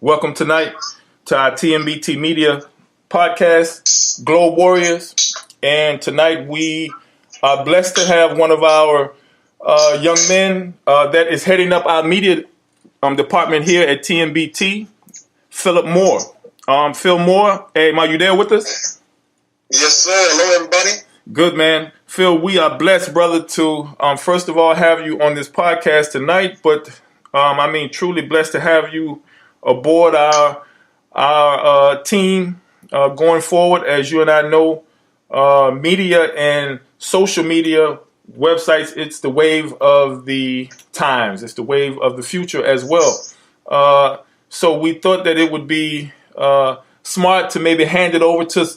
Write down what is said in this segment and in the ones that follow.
Welcome tonight to our TMBTMEDIA podcast, Globe Warriors. And tonight we are blessed to have one of our young men that is heading up our media department here at TMBT, PHILLIP Moore. Phil Moore, hey, are you there with us? Yes, sir. Hello, everybody. Good, man. Phil, we are blessed, brother, to first of all have you on this podcast tonight, but truly blessed to have you aboard our team going forward. As you and I know, media and social media websites, it's the wave of the times. It's the wave of the future as well. So we thought that it would be smart to maybe hand it over to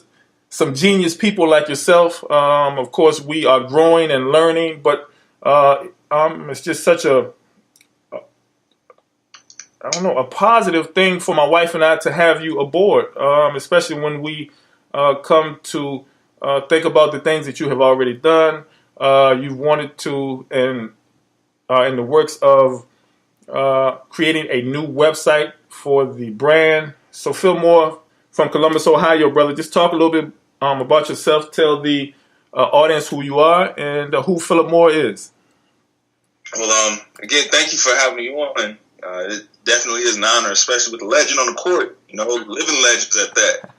some genius people like yourself. Of course, we are growing and learning, but it's just such a positive thing for my wife and I to have you aboard, especially when we come to think about the things that you have already done. You've wanted to, and in the works of creating a new website for the brand. So Phil Moore from Columbus, Ohio, brother, just talk a little bit about yourself. Tell the audience who you are and who PHILLIP Moore is. Well, again, thank you for having me on. It definitely is an honor, especially with the legend on the court, living legends at that.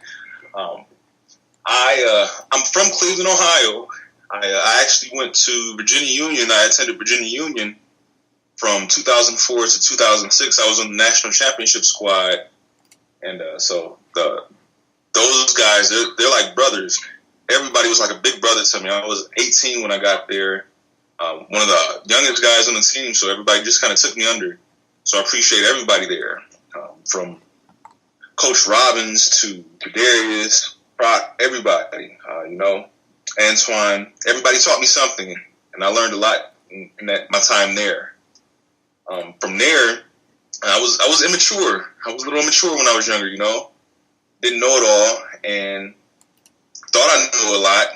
I'm from Cleveland, Ohio. I actually went to Virginia Union. I attended Virginia Union from 2004 to 2006. I was on the national championship squad. And so those guys, they're like brothers. Everybody was like a big brother to me. I was 18 when I got there, one of the youngest guys on the team, so everybody just kind of took me under. So I appreciate everybody there, from Coach Robbins to Darius, Brock, everybody, Antoine. Everybody taught me something, and I learned a lot in my time there. From there, I was immature. I was a little immature when I was younger, Didn't know it all and thought I knew a lot.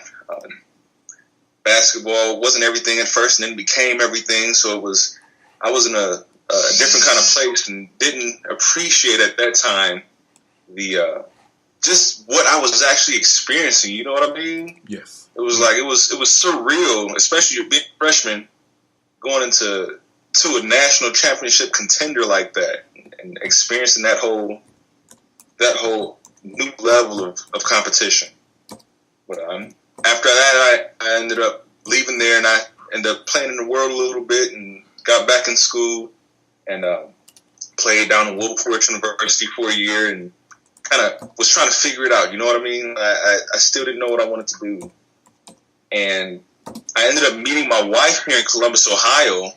Basketball wasn't everything at first and then became everything. So I was in a different kind of place and didn't appreciate at that time the just what I was actually experiencing. You know what I mean? Yes. It was like it was surreal, especially being a freshman going into a national championship contender like that and experiencing that whole new level of competition. But after that, I ended up leaving there and I ended up playing in the world a little bit and got back in school and played down at Wolf Forge University for a year and kind of was trying to figure it out. You know what I mean? I still didn't know what I wanted to do. And I ended up meeting my wife here in Columbus, Ohio.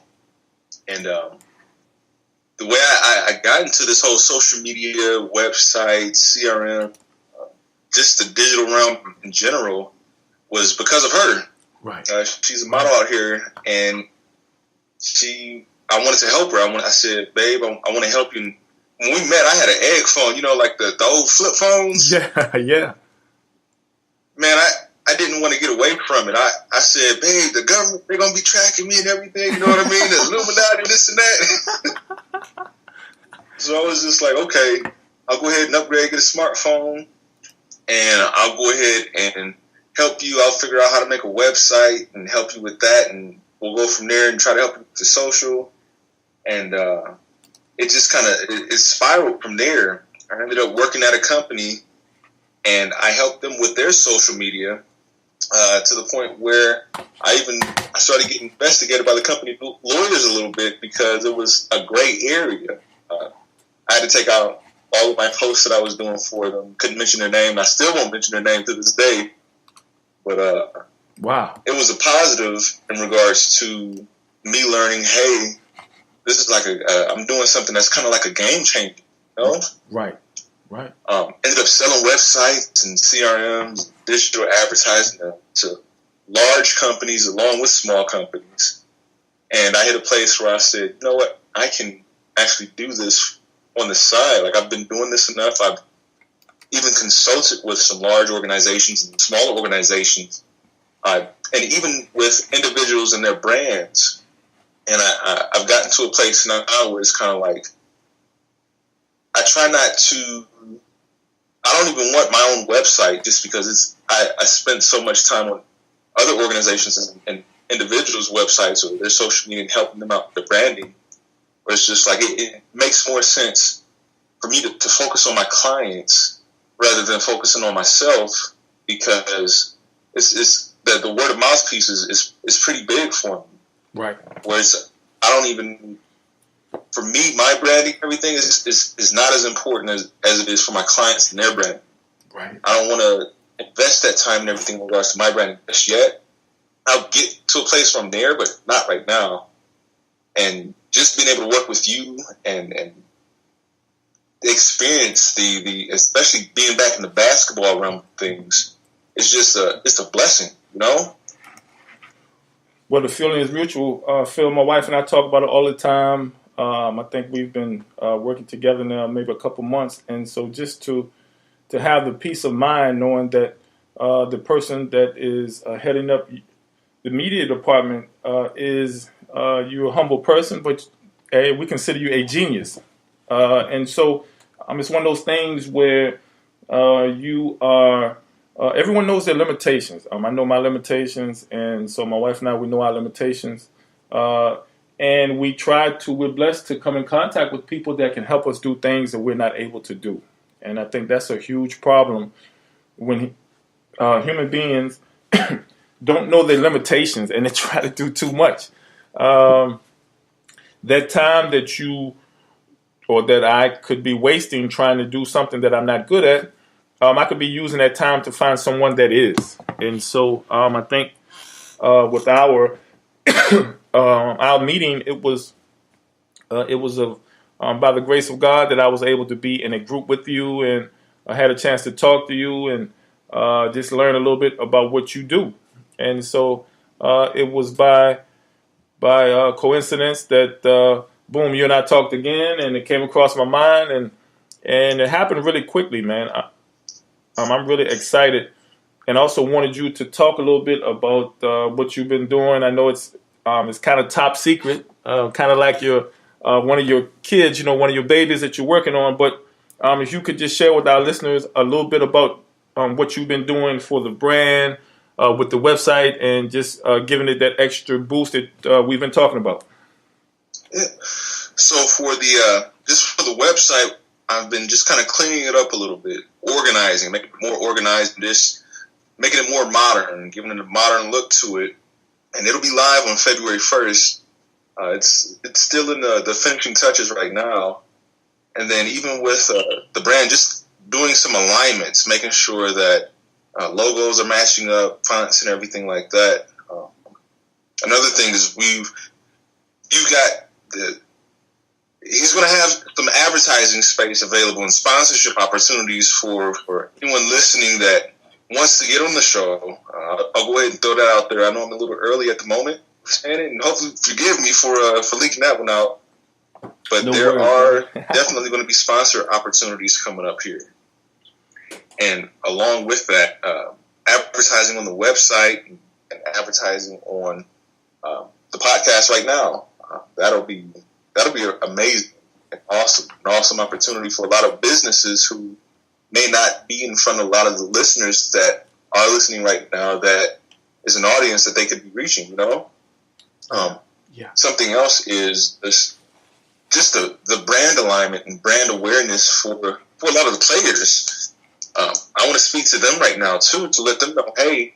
And the way I got into this whole social media, website, CRM, just the digital realm in general was because of her. Right. She's a model out here, and I wanted to help her. I said, babe, I want to help you. And when we met, I had an egg phone, like the old flip phones. Yeah. Man, I didn't want to get away from it. I said, babe, the government, they're going to be tracking me and everything. You know what I mean? The Illuminati, this and that. So I was just like, okay, I'll go ahead and upgrade, get a smartphone, and I'll go ahead and help you. I'll figure out how to make a website and help you with that, and we'll go from there and try to help you with the social. And it just kind of it spiraled from there. I ended up working at a company, and I helped them with their social media to the point where I started getting investigated by the company lawyers a little bit because it was a gray area. I had to take out all of my posts that I was doing for them. Couldn't mention their name. I still won't mention their name to this day. But wow, it was a positive in regards to me learning, hey, this is like I'm doing something that's kind of like a game changer. Right. Ended up selling websites and CRMs, digital advertising to large companies along with small companies. And I hit a place where I said, you know what, I can actually do this on the side. Like, I've been doing this enough. I've even consulted with some large organizations and smaller organizations, and even with individuals and their brands. And I've gotten to a place now where it's kind of like I try not to. I don't even want my own website just because I spend so much time on other organizations and individuals' websites or their social media and helping them out with their branding. Where it's just like it makes more sense for me to focus on my clients rather than focusing on myself, because it's the word of mouth piece is pretty big for me. Right. Whereas I don't even, for me, my branding, everything is not as important as it is for my clients and their branding. Right. I don't want to invest that time and everything in regards to my branding just yet. I'll get to a place from there, but not right now. And just being able to work with you and experience the especially being back in the basketball realm of things, it's just it's a blessing, you know? Well, the feeling is mutual. Phil, my wife and I talk about it all the time. I think we've been working together now maybe a couple months, and so just to have the peace of mind knowing that the person that is heading up the media department is you're a humble person, but we consider you a genius. And so it's one of those things where you are, everyone knows their limitations. I know my limitations, and so my wife and I, we know our limitations. And we're blessed to come in contact with people that can help us do things that we're not able to do. And I think that's a huge problem when human beings don't know their limitations and they try to do too much. That time that you or that I could be wasting trying to do something that I'm not good at, I could be using that time to find someone that is. And so I think with our our meeting, it was by the grace of God that I was able to be in a group with you, and I had a chance to talk to you and just learn a little bit about what you do. And so it was by coincidence that boom, you and I talked again, and it came across my mind, and it happened really quickly, man. I'm really excited, and also wanted you to talk a little bit about what you've been doing. I know it's kind of top secret, kind of like your one of your kids, one of your babies that you're working on. But if you could just share with our listeners a little bit about what you've been doing for the brand, with the website, and just giving it that extra boost that we've been talking about. Yeah. So for the website, I've been just kind of cleaning it up a little bit, organizing, making it more organized, just making it more modern, giving it a modern look to it. And it'll be live on February 1st. It's still in the finishing touches right now. And then even with the brand, just doing some alignments, making sure that logos are matching up, fonts and everything like that. Another thing is he's going to have some advertising space available and sponsorship opportunities for anyone listening that wants to get on the show. I'll go ahead and throw that out there. I know I'm a little early at the moment, and hopefully forgive me for leaking that one out. But there are definitely going to be sponsor opportunities coming up here. And along with that, advertising on the website and advertising on the podcast right now. That'll be amazing and awesome. An awesome opportunity for a lot of businesses who may not be in front of a lot of the listeners that are listening right now, that is an audience that they could be reaching, Something else is just the brand alignment and brand awareness for a lot of the players. I want to speak to them right now, too, to let them know, hey,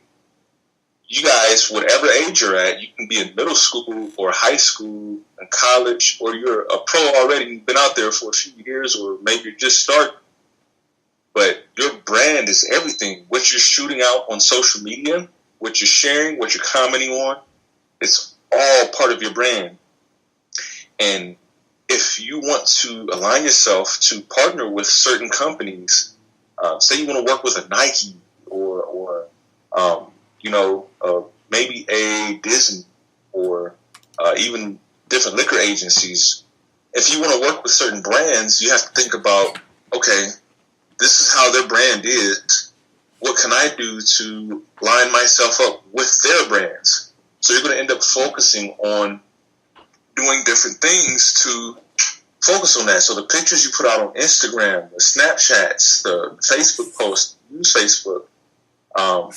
you guys, whatever age you're at, you can be in middle school or high school and college, or you're a pro already, you've been out there for a few years, or maybe you're just starting. But your brand is everything. What you're shooting out on social media, what you're sharing, what you're commenting on, it's all part of your brand. And if you want to align yourself to partner with certain companies, say you want to work with a Nike or maybe a Disney or even different liquor agencies. If you want to work with certain brands, you have to think about, okay, this is how their brand is. What can I do to line myself up with their brands? So you're going to end up focusing on doing different things to focus on that. So the pictures you put out on Instagram, the Snapchats, the Facebook posts, use Facebook, all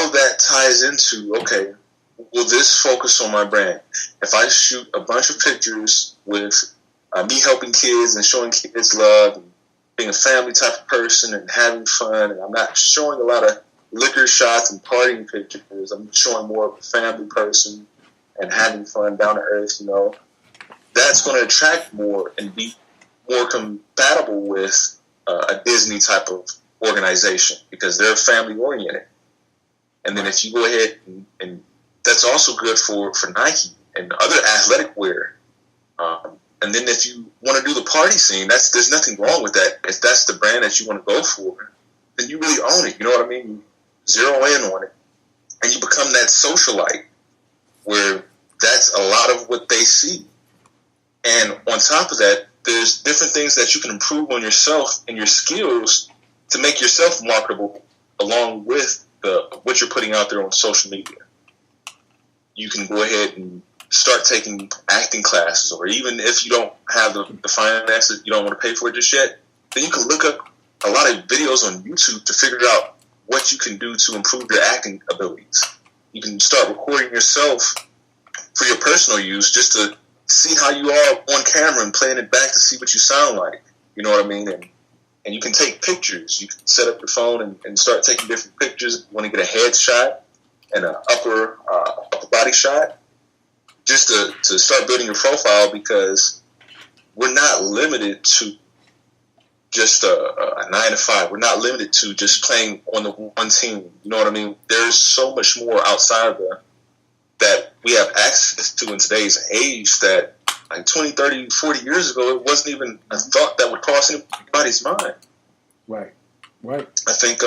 of that ties into, okay, will this focus on my brand? If I shoot a bunch of pictures with me helping kids and showing kids love and being a family type of person and having fun, and I'm not showing a lot of liquor shots and partying pictures, I'm showing more of a family person and having fun, down to earth, you know, that's going to attract more and be more compatible with a Disney type of organization because they're family oriented. And then if you go ahead and that's also good for Nike and other athletic wear. And then if you want to do the party scene, there's nothing wrong with that. If that's the brand that you want to go for, then you really own it. You know what I mean? You zero in on it. And you become that socialite where that's a lot of what they see. And on top of that, there's different things that you can improve on yourself and your skills to make yourself marketable along with what you're putting out there on social media. You can go ahead and start taking acting classes, or even if you don't have the finances, you don't want to pay for it just yet, then you can look up a lot of videos on YouTube to figure out what you can do to improve your acting abilities. You can start recording yourself for your personal use just to see how you are on camera and playing it back to see what you sound like. You know what I mean? And you can take pictures. You can set up your phone and start taking different pictures. You want to get a head shot and an upper body shot, just to start building your profile, because we're not limited to just a 9 to 5. We're not limited to just playing on the one team. You know what I mean? There's so much more outside of that we have access to in today's age that like 20, 30, 40 years ago, it wasn't even a thought that would cross anybody's mind. Right. I think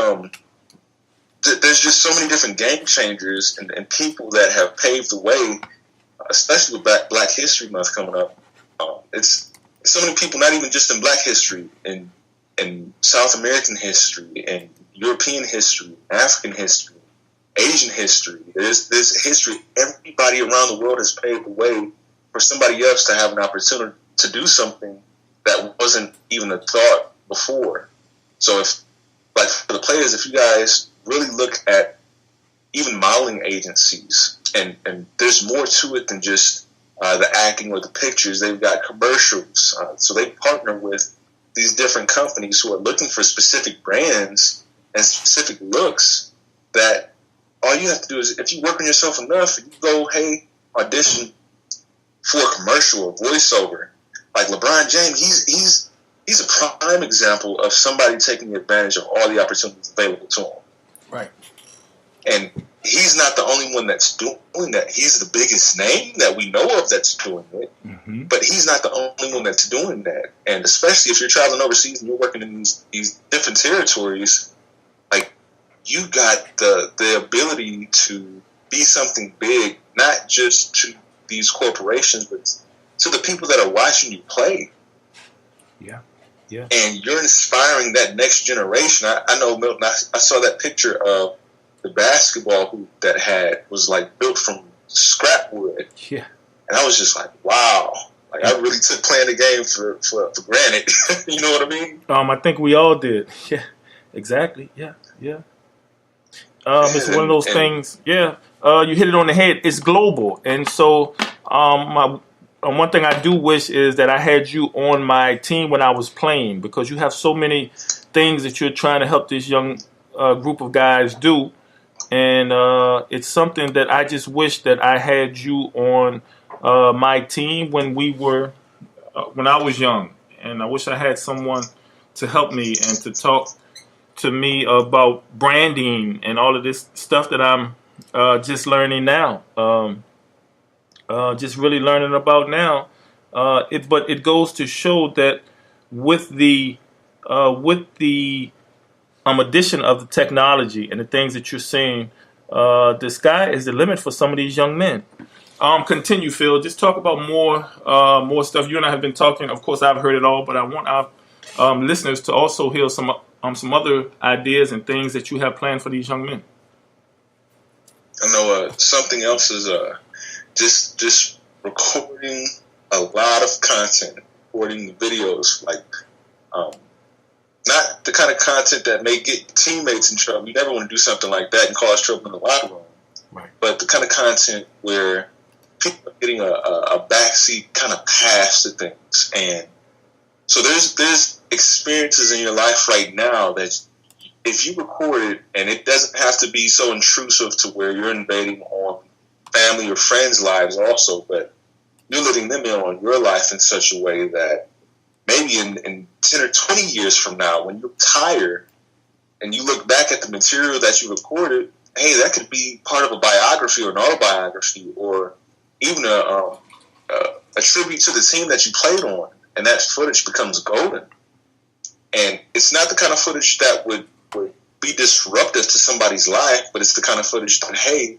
there's just so many different game changers and people that have paved the way, especially with Black History Month coming up. It's so many people, not even just in Black history, in South American history, and European history, African history, Asian history. There's history. Everybody around the world has paved the way for somebody else to have an opportunity to do something that wasn't even a thought before. So if, like for the players, if you guys really look at even modeling agencies, and there's more to it than just the acting or the pictures. They've got commercials. So they partner with these different companies who are looking for specific brands and specific looks, that all you have to do is, if you work on yourself enough, and you go, hey, audition for a commercial or voiceover. Like LeBron James, he's a prime example of somebody taking advantage of all the opportunities available to him. Right. And he's not the only one that's doing that. He's the biggest name that we know of that's doing it. Mm-hmm. But he's not the only one that's doing that. And especially if you're traveling overseas and you're working in these different territories, like, you got the ability to be something big, not just to these corporations, but to the people that are watching you play. Yeah. And you're inspiring that next generation. I know, Milton, I saw that picture of the basketball hoop that was like built from scrap wood. Yeah. And I was just like, wow. Like, I really took playing the game for granted. You know what I mean? I think we all did. Yeah. Exactly. Yeah. It's one of those things. Yeah. You hit it on the head. It's global. And so one thing I do wish is that I had you on my team when I was playing, because you have so many things that you're trying to help this young group of guys do. And it's something that I just wish that I had you on my team when I was young. And I wish I had someone to help me and to talk to me about branding and all of this stuff that I'm just learning now. Just really learning about now. But it goes to show that with the addition of the technology and the things that you're saying, the sky is the limit for some of these young men. Continue, Phil. Just talk about more stuff. You and I have been talking. Of course, I've heard it all, but I want our listeners to also hear some other ideas and things that you have planned for these young men. I know something else is just recording a lot of content recording the videos, like not the kind of content that may get teammates in trouble. You never want to do something like that and cause trouble in the locker room. Right. But the kind of content where people are getting a backseat kind of pass to things. And so there's experiences in your life right now that if you record it, and it doesn't have to be so intrusive to where you're invading on family or friends' lives also, but you're letting them in on your life in such a way that maybe in 10 or 20 years from now, when you're tired and you look back at the material that you recorded, hey, that could be part of a biography or an autobiography or even a tribute to the team that you played on, and that footage becomes golden. And it's not the kind of footage that would be disruptive to somebody's life, but it's the kind of footage that, hey,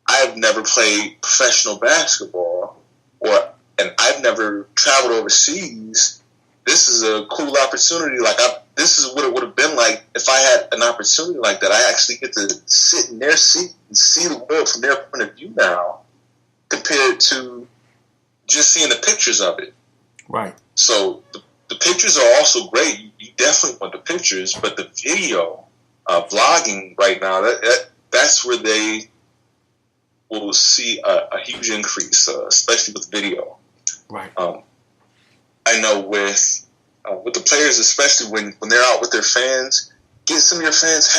I've never played professional basketball, and I've never traveled overseas. This is a cool opportunity. This is what it would have been like if I had an opportunity like that. I actually get to sit in their seat and see the world from their point of view now, compared to just seeing the pictures of it. Right. So the pictures are also great. You definitely want the pictures, but the video, vlogging right now, that's where they will see a huge increase, especially with video. Right. I know with the players, especially when they're out with their fans, get some of your fans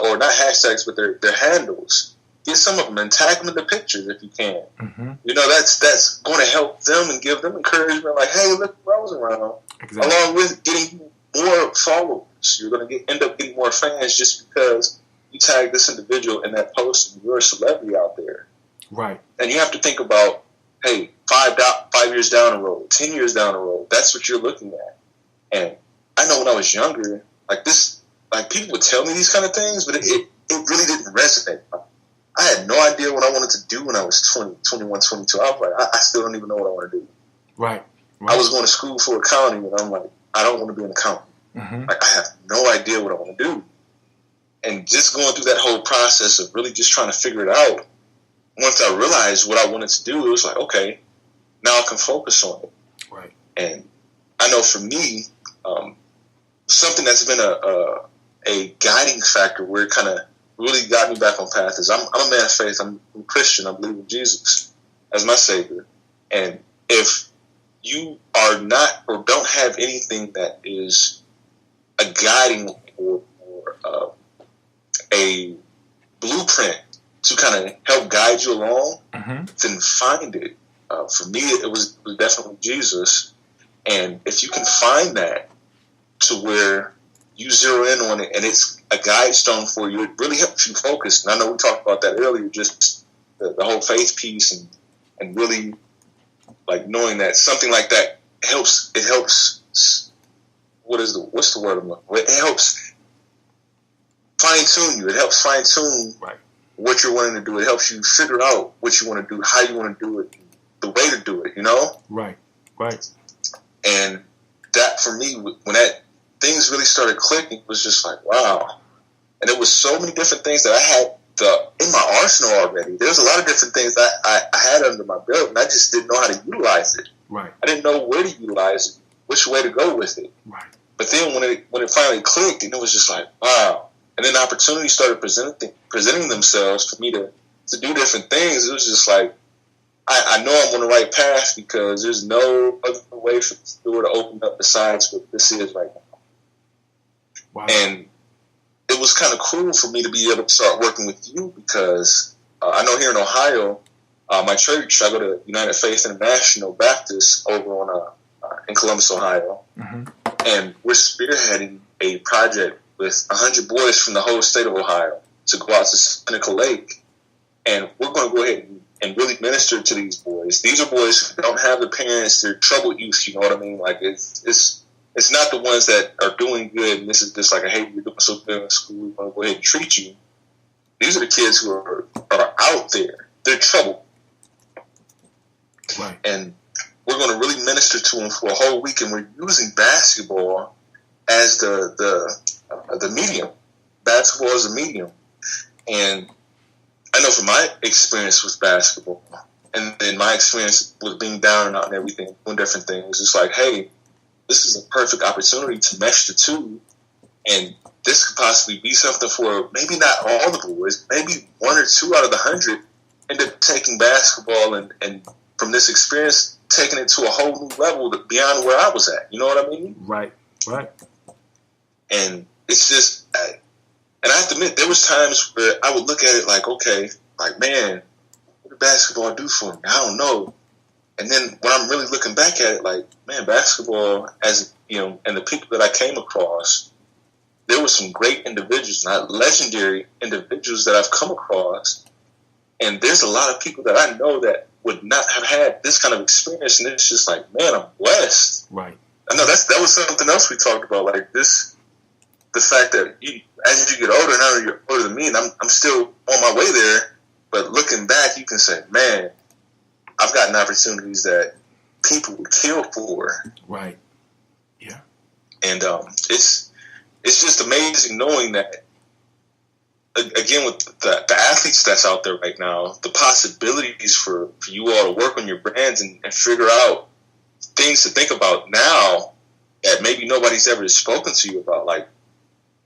or not hashtags, but their handles. Get some of them and tag them in the pictures if you can. Mm-hmm. That's going to help them and give them encouragement. Like, hey, look who I was around. Exactly. Along with getting more followers, you're going to end up getting more fans just because you tag this individual in that post and you're a celebrity out there. Right. And you have to think about, hey, 5 years down the road, 10 years down the road, that's what you're looking at. And I know when I was younger, people would tell me these kind of things, but it really didn't resonate. I had no idea what I wanted to do when I was 20, 21, 22. I was like, I still don't even know what I want to do. Right. I was going to school for accounting, and I'm like, I don't want to be an accountant. Mm-hmm. I have no idea what I want to do. And just going through that whole process of really just trying to figure it out, once I realized what I wanted to do, it was like, okay, now I can focus on it. Right. And I know for me, something that's been a guiding factor where it kind of really got me back on path is I'm a man of faith. I'm a Christian. I believe in Jesus as my Savior. And if you are not or don't have anything that is a guiding or a blueprint to kind of help guide you along, mm-hmm. then find it. For me, it was definitely Jesus. And if you can find that to where you zero in on it and it's a guide stone for you, it really helps you focus. And I know we talked about that earlier, just the whole faith piece and really like knowing that something like that helps. It helps. What's the word I'm looking for? It helps fine tune you. It helps fine tune right. what you're wanting to do. It helps you figure out what you want to do, how you want to do it, the way to do it. Right. Right. And that for me, when that things really started clicking, it was just like, wow. And there was so many different things that I had in my arsenal already. There's a lot of different things that I had under my belt, and I just didn't know how to utilize it. Right. I didn't know where to utilize it, which way to go with it. Right. But then when it finally clicked, and it was just like, wow. And then opportunities started presenting themselves for me to do different things. It was just like, I know I'm on the right path because there's no other way for this door to open up besides what this is right now. Wow. And it was kind of cool for me to be able to start working with you because I know here in Ohio, my church, I go to United Faith International Baptist over in Columbus, Ohio. Mm-hmm. And we're spearheading a project with 100 boys from the whole state of Ohio to go out to Seneca Lake. And we're going to go ahead and really minister to these boys. These are boys who don't have the parents. They're troubled youth, you know what I mean? Like, it's not the ones that are doing good, and this is just like, hey, you're doing so good in school, we want to go ahead and treat you. These are the kids who are out there. They're troubled. Right. And we're going to really minister to them for a whole week, and we're using basketball as the medium. Basketball is a medium. And I know from my experience with basketball, And then my experience with being down and out and everything, doing different things, it's like, hey, this is a perfect opportunity to mesh the two, and this could possibly be something for maybe not all the boys, maybe 1 or 2 out of the 100 end up taking basketball and from this experience, taking it to a whole new level beyond where I was at. You know what I mean? Right. And it's just, and I have to admit, there was times where I would look at it like, okay, like, man, what did basketball do for me? I don't know. And then when I'm really looking back at it, like, man, basketball, as you know, and the people that I came across, there were some great individuals, not legendary individuals that I've come across. And there's a lot of people that I know that would not have had this kind of experience. And it's just like, man, I'm blessed. Right. I know that was something else we talked about, like this, the fact that as you get older, now you're older than me, and I'm still on my way there. But looking back, you can say, man, I've gotten opportunities that people would kill for. Right. Yeah. And it's just amazing knowing that, again, with the athletes that's out there right now, the possibilities for you all to work on your brands and figure out things to think about now that maybe nobody's ever spoken to you about. Like,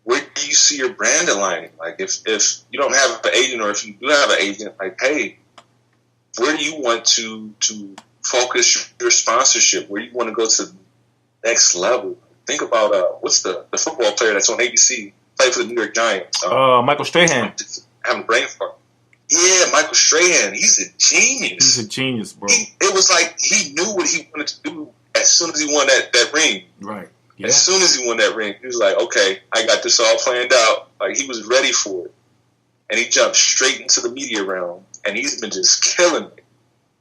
where do you see your brand aligning? Like, if you don't have an agent, or if you do have an agent, like, hey, where do you want to focus your sponsorship? Where do you want to go to the next level? Think about what's the football player that's on ABC, played for the New York Giants. Michael Strahan. Having a brain fart. Yeah, Michael Strahan. He's a genius. He's a genius, bro. It was like he knew what he wanted to do as soon as he won that ring. Right. Yeah. As soon as he won that ring, he was like, okay, I got this all planned out. Like, he was ready for it. And he jumped straight into the media realm. And he's been just killing it.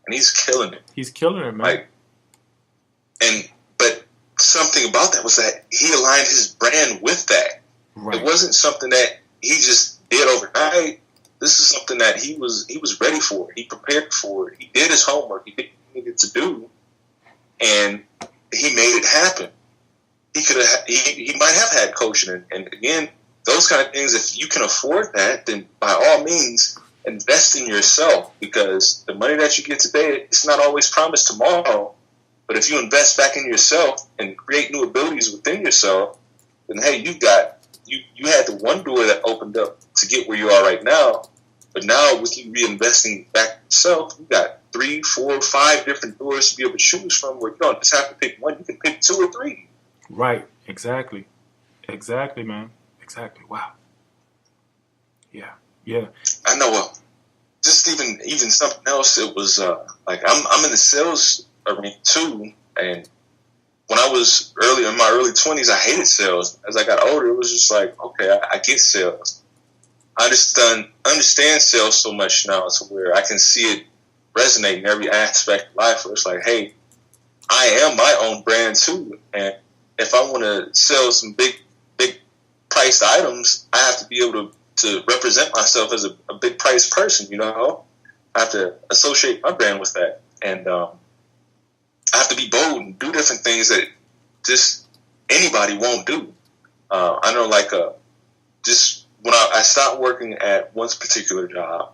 And he's killing it. He's killing it, man. Like, but something about that was that he aligned his brand with that. Right. It wasn't something that he just did overnight. This is something that he was ready for. He prepared for it. He did his homework. He did what he needed to do, and he made it happen. He might have had coaching, and again, those kind of things. If you can afford that, then by all means, invest in yourself, because the money that you get today, it's not always promised tomorrow. But if you invest back in yourself and create new abilities within yourself, then hey, you had the one door that opened up to get where you are right now. But now with you reinvesting back in yourself, you got 3, 4, 5 different doors to be able to choose from, where you don't just have to pick one, you can pick 2 or 3. Right. Exactly, man. Exactly. Wow. Yeah. I know. Just even something else. It was like I'm in the sales arena too, and when I was in my early 20s, I hated sales. As I got older, it was just like, okay, I get sales. I understand sales so much now to where I can see it resonate in every aspect of life. Where it's like, hey, I am my own brand too, and if I want to sell some big priced items, I have to be able to represent myself as a big priced person. You know, I have to associate my brand with that, and I have to be bold and do different things that just anybody won't do. I know, like, just when I stopped working at one particular job,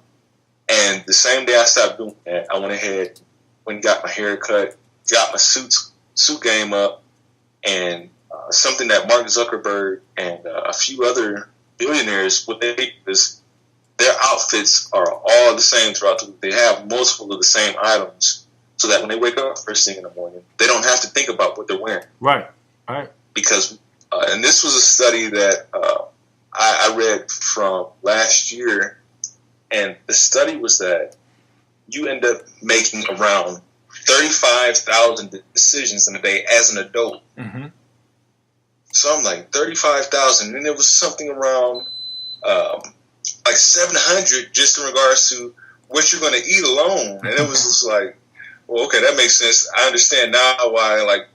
and the same day I stopped doing that, I went ahead, went and got my hair cut, got my suit game up, and something that Mark Zuckerberg and a few other billionaires, what they do is their outfits are all the same throughout the week. They have multiple of the same items, so that when they wake up first thing in the morning, they don't have to think about what they're wearing. Right. Because, and this was a study that I read from last year, and the study was that you end up making around 35,000 decisions in a day as an adult. Mm-hmm. So I'm like, 35,000, and there was something around like 700 just in regards to what you're going to eat alone. And it was just like, well, okay, that makes sense. I understand now why, like,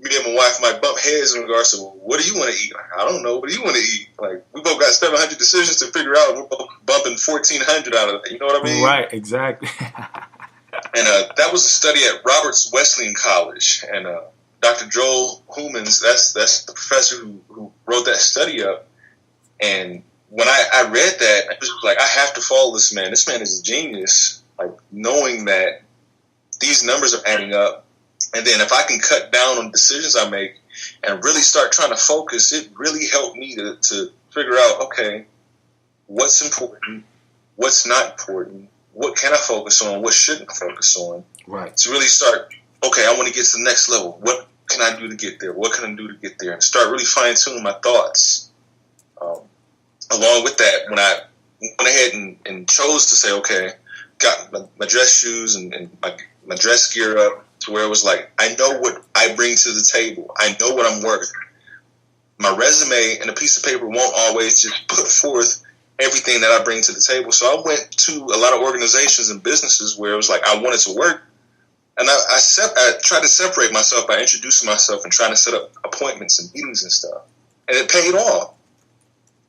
me and my wife might bump heads in regards to, well, what do you want to eat? Like, I don't know. What do you want to eat? Like, we both got 700 decisions to figure out. We're both bumping 1,400 out of it. You know what I mean? Right, exactly. And that was a study at Roberts Wesleyan College. And Dr. Joel Humans, that's the professor who wrote that study up. And when I read that, I was like, I have to follow this man. This man is a genius. Like, knowing that these numbers are adding up. And then if I can cut down on decisions I make and really start trying to focus, it really helped me to figure out, okay, what's important, what's not important, what can I focus on, what shouldn't I focus on. Right. To really start, okay, I want to get to the next level. What can I do to get there? What can I do to get there? And start really fine-tuning my thoughts. Along with that, when I went ahead and chose to say, okay, got my dress shoes and my dress gear up to where it was like, I know what I bring to the table. I know what I'm worth. My resume and a piece of paper won't always just put forth everything that I bring to the table. So I went to a lot of organizations and businesses where it was like I wanted to work. And I tried to separate myself by introducing myself and trying to set up appointments and meetings and stuff. And it paid off.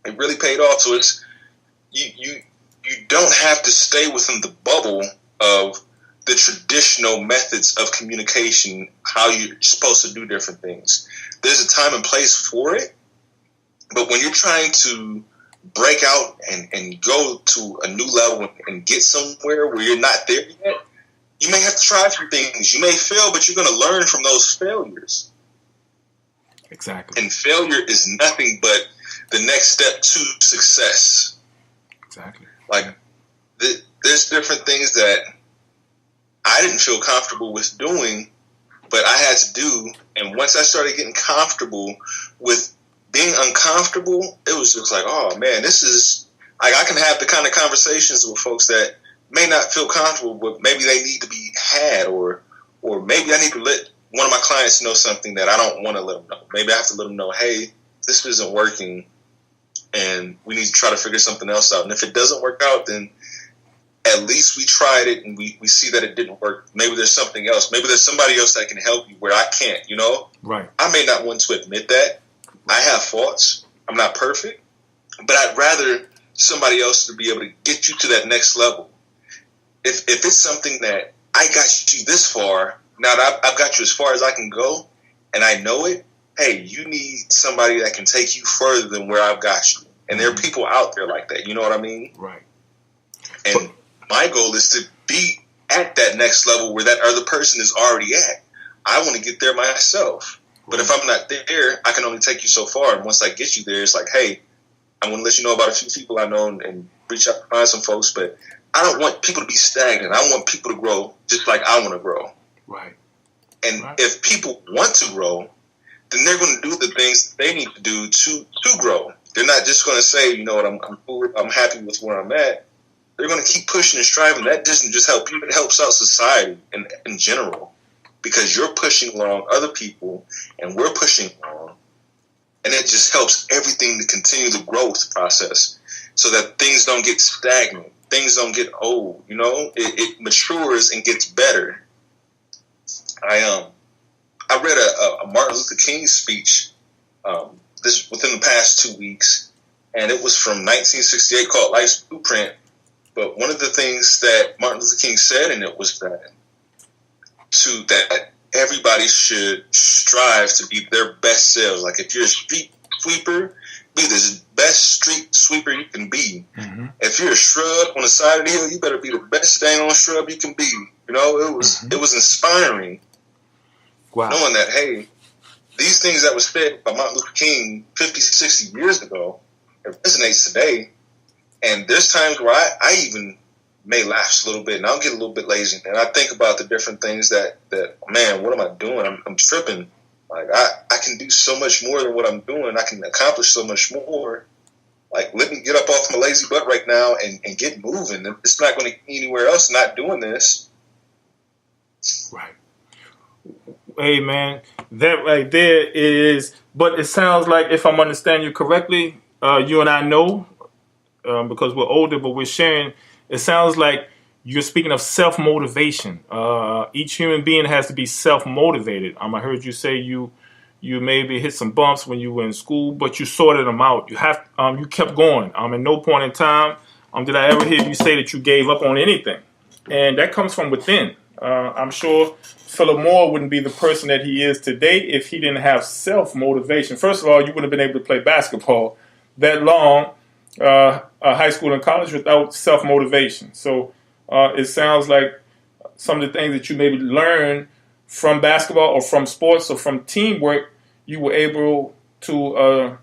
It really paid off. So it's you don't have to stay within the bubble of the traditional methods of communication, how you're supposed to do different things. There's a time and place for it. But when you're trying to break out and go to a new level and get somewhere where you're not there yet, you may have to try a few things. You may fail, but you're going to learn from those failures. Exactly. And failure is nothing but the next step to success. Exactly. Like, there's different things that I didn't feel comfortable with doing, but I had to do. And once I started getting comfortable with being uncomfortable, it was just like, oh, man, this is... Like, I can have the kind of conversations with folks that may not feel comfortable, but maybe they need to be had, or maybe I need to let one of my clients know something that I don't want to let them know. Maybe I have to let them know, hey, this isn't working, and we need to try to figure something else out. And if it doesn't work out, then at least we tried it, and we see that it didn't work. Maybe there's something else. Maybe there's somebody else that can help you where I can't, you know? Right. I may not want to admit that. I have faults. I'm not perfect. But I'd rather somebody else to be able to get you to that next level. If it's something that I got you this far, now that I've got you as far as I can go, and I know it, hey, you need somebody that can take you further than where I've got you. And there are people out there like that. You know what I mean? Right. And my goal is to be at that next level where that other person is already at. I want to get there myself. But if I'm not there, I can only take you so far. And once I get you there, it's like, hey, I'm going to let you know about a few people I know and reach out to find some folks. But I don't want people to be stagnant. I want people to grow just like I want to grow. Right. And if people want to grow, then they're going to do the things they need to do to grow. They're not just going to say, you know what, I'm happy with where I'm at. They're going to keep pushing and striving. That doesn't just help you. It helps out society in general, because you're pushing along other people and we're pushing along. And it just helps everything to continue the growth process so that things don't get stagnant. Things don't get old, you know? It matures and gets better. I read a Martin Luther King speech this within the past 2 weeks, and it was from 1968 called Life's Blueprint. But one of the things that Martin Luther King said in it was that everybody should strive to be their best selves. Like, if you're a street sweeper, be the best street sweeper you can be. Mm-hmm. If you're a shrub on the side of the hill, you better be the best dang on shrub you can be. You know, it was inspiring. Wow. Knowing that, hey, these things that was said by Martin Luther King 50, 60 years ago, it resonates today. And there's times where I even may lapse a little bit, and I'll get a little bit lazy, and I think about the different things that man, what am I doing? I'm tripping. Like, I can do so much more than what I'm doing. I can accomplish so much more. Like, let me get up off my lazy butt right now and get moving. It's not going to get anywhere else not doing this. Right. Hey, man, that right there is, but it sounds like, if I'm understanding you correctly, you and I know, because we're older, but we're sharing, it sounds like you're speaking of self-motivation. Each human being has to be self-motivated. I heard you say you maybe hit some bumps when you were in school, but you sorted them out. You kept going. At no point in time did I ever hear you say that you gave up on anything. And that comes from within. I'm sure Phillip Moore wouldn't be the person that he is today if he didn't have self-motivation. First of all, you wouldn't have been able to play basketball that long, high school and college, without self-motivation. So it sounds like some of the things that you maybe learned from basketball or from sports or from teamwork, you were able to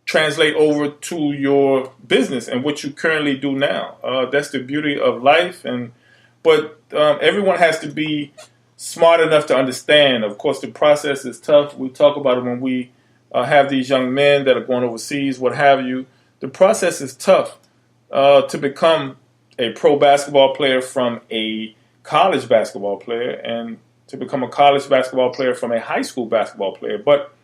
translate over to your business and what you currently do now. That's the beauty of life. But everyone has to be smart enough to understand. Of course, the process is tough. We talk about it when we have these young men that are going overseas, what have you. The process is tough to become a pro basketball player from a college basketball player, and to become a college basketball player from a high school basketball player. But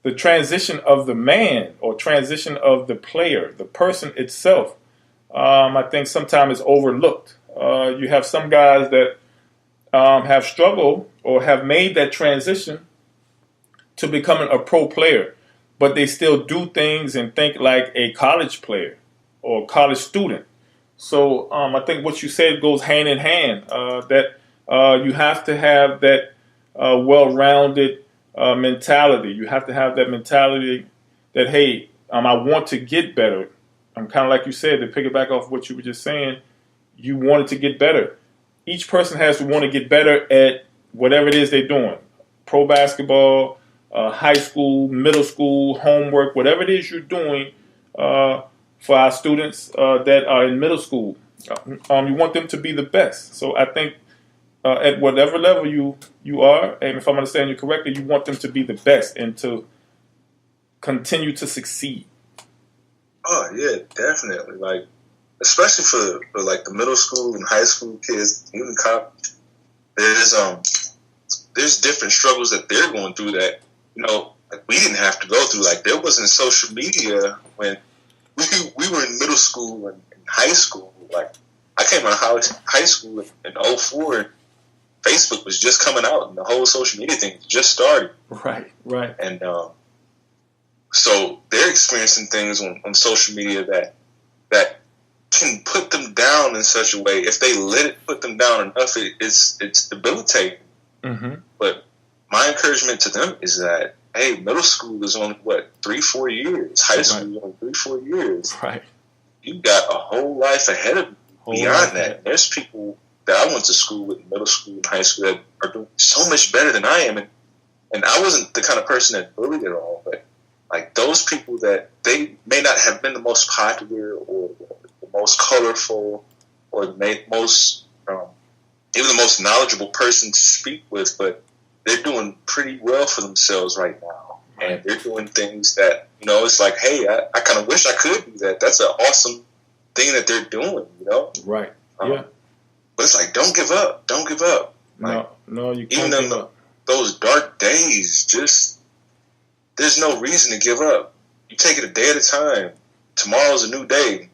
the transition of the man or transition of the player, the person itself, I think sometimes is overlooked. You have some guys that have struggled or have made that transition to becoming a pro player, but they still do things and think like a college player or a college student. So I think what you said goes hand in hand, that you have to have that well-rounded mentality. You have to have that mentality that, hey, I want to get better. I'm kind of like you said, to piggyback off what you were just saying, you wanted to get better. Each person has to want to get better at whatever it is they're doing. Pro basketball, high school, middle school, homework, whatever it is you're doing for our students that are in middle school. You want them to be the best. So I think at whatever level you are, and if I'm understanding you correctly, you want them to be the best and to continue to succeed. Oh yeah, definitely. Like, especially for like the middle school and high school kids, even college, there's different struggles that they're going through that, like we didn't have to go through. Like, there wasn't social media when we were in middle school and high school. Like, I came out of high school in 2004, and Facebook was just coming out, and the whole social media thing just started. Right. And so they're experiencing things on social media that can put them down in such a way. If they let it put them down enough, it's debilitating. Mm-hmm. But my encouragement to them is that, hey, middle school is only 3-4 years. High school is only 3-4 years. Right. You got a whole life ahead of you beyond that. There's people that I went to school with in middle school and high school that are doing so much better than I am. And I wasn't the kind of person that bullied at all, but like those people that they may not have been the most popular or the most colorful or the most even the most knowledgeable person to speak with, but they're doing pretty well for themselves right now. And they're doing things that, it's like, hey, I kind of wish I could do that. That's an awesome thing that they're doing, Right. Yeah. But it's like, don't give up. Don't give up. Like, no, you can't even give up. Those dark days, there's no reason to give up. You take it a day at a time. Tomorrow's a new day.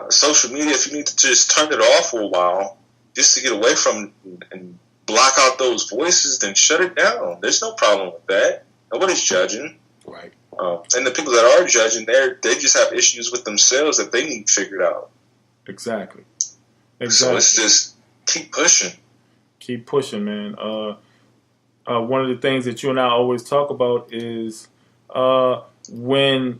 Social media, if you need to just turn it off for a while, just to get away from and block out those voices, then shut it down. There's no problem with that. Nobody's judging. Right. And the people that are judging, they just have issues with themselves that they need figured out. Exactly. So it's just keep pushing. Keep pushing, man. One of the things that you and I always talk about is when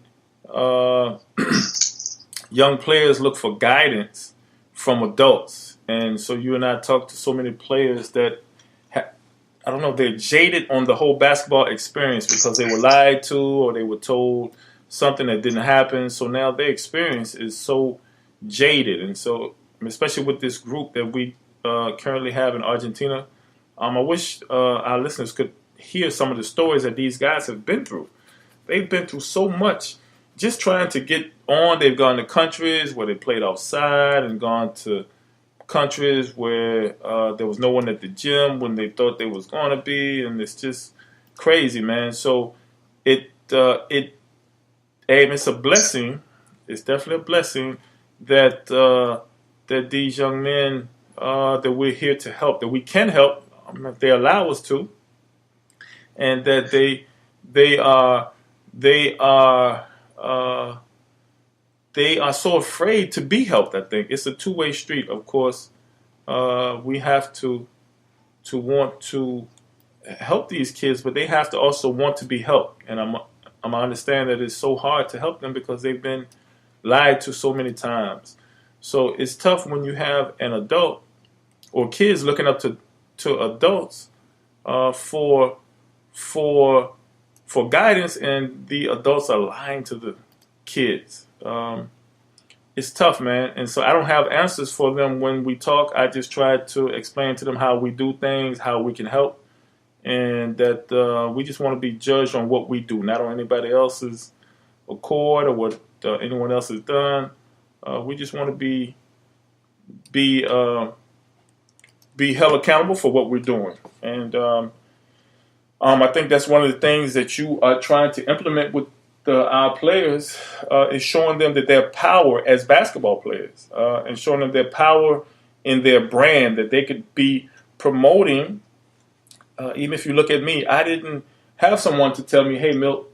young players look for guidance from adults. And so you and I talk to so many players that, they're jaded on the whole basketball experience because they were lied to or they were told something that didn't happen. So now their experience is so jaded. And so, especially with this group that we currently have in Argentina, I wish our listeners could hear some of the stories that these guys have been through. They've been through so much just trying to get on. They've gone to countries where they played outside and gone to countries where there was no one at the gym when they thought they was going to be, and it's just crazy, man. So it's a blessing. It's definitely a blessing that that these young men that we're here to help, that we can help if they allow us to, and that they are so afraid to be helped. I think it's a two-way street. Of course, we have to want to help these kids, but they have to also want to be helped. And I understand that it's so hard to help them because they've been lied to so many times. So it's tough when you have an adult or kids looking up to adults for guidance, and the adults are lying to the kids. It's tough, man. And so I don't have answers for them when we talk. I just try to explain to them how we do things, how we can help, and that we just want to be judged on what we do, not on anybody else's accord or what anyone else has done. We just want to be held accountable for what we're doing. And I think that's one of the things that you are trying to implement with our players, is showing them that their power as basketball players, and showing them their power in their brand, that they could be promoting. Even if you look at me, I didn't have someone to tell me, hey, Milt,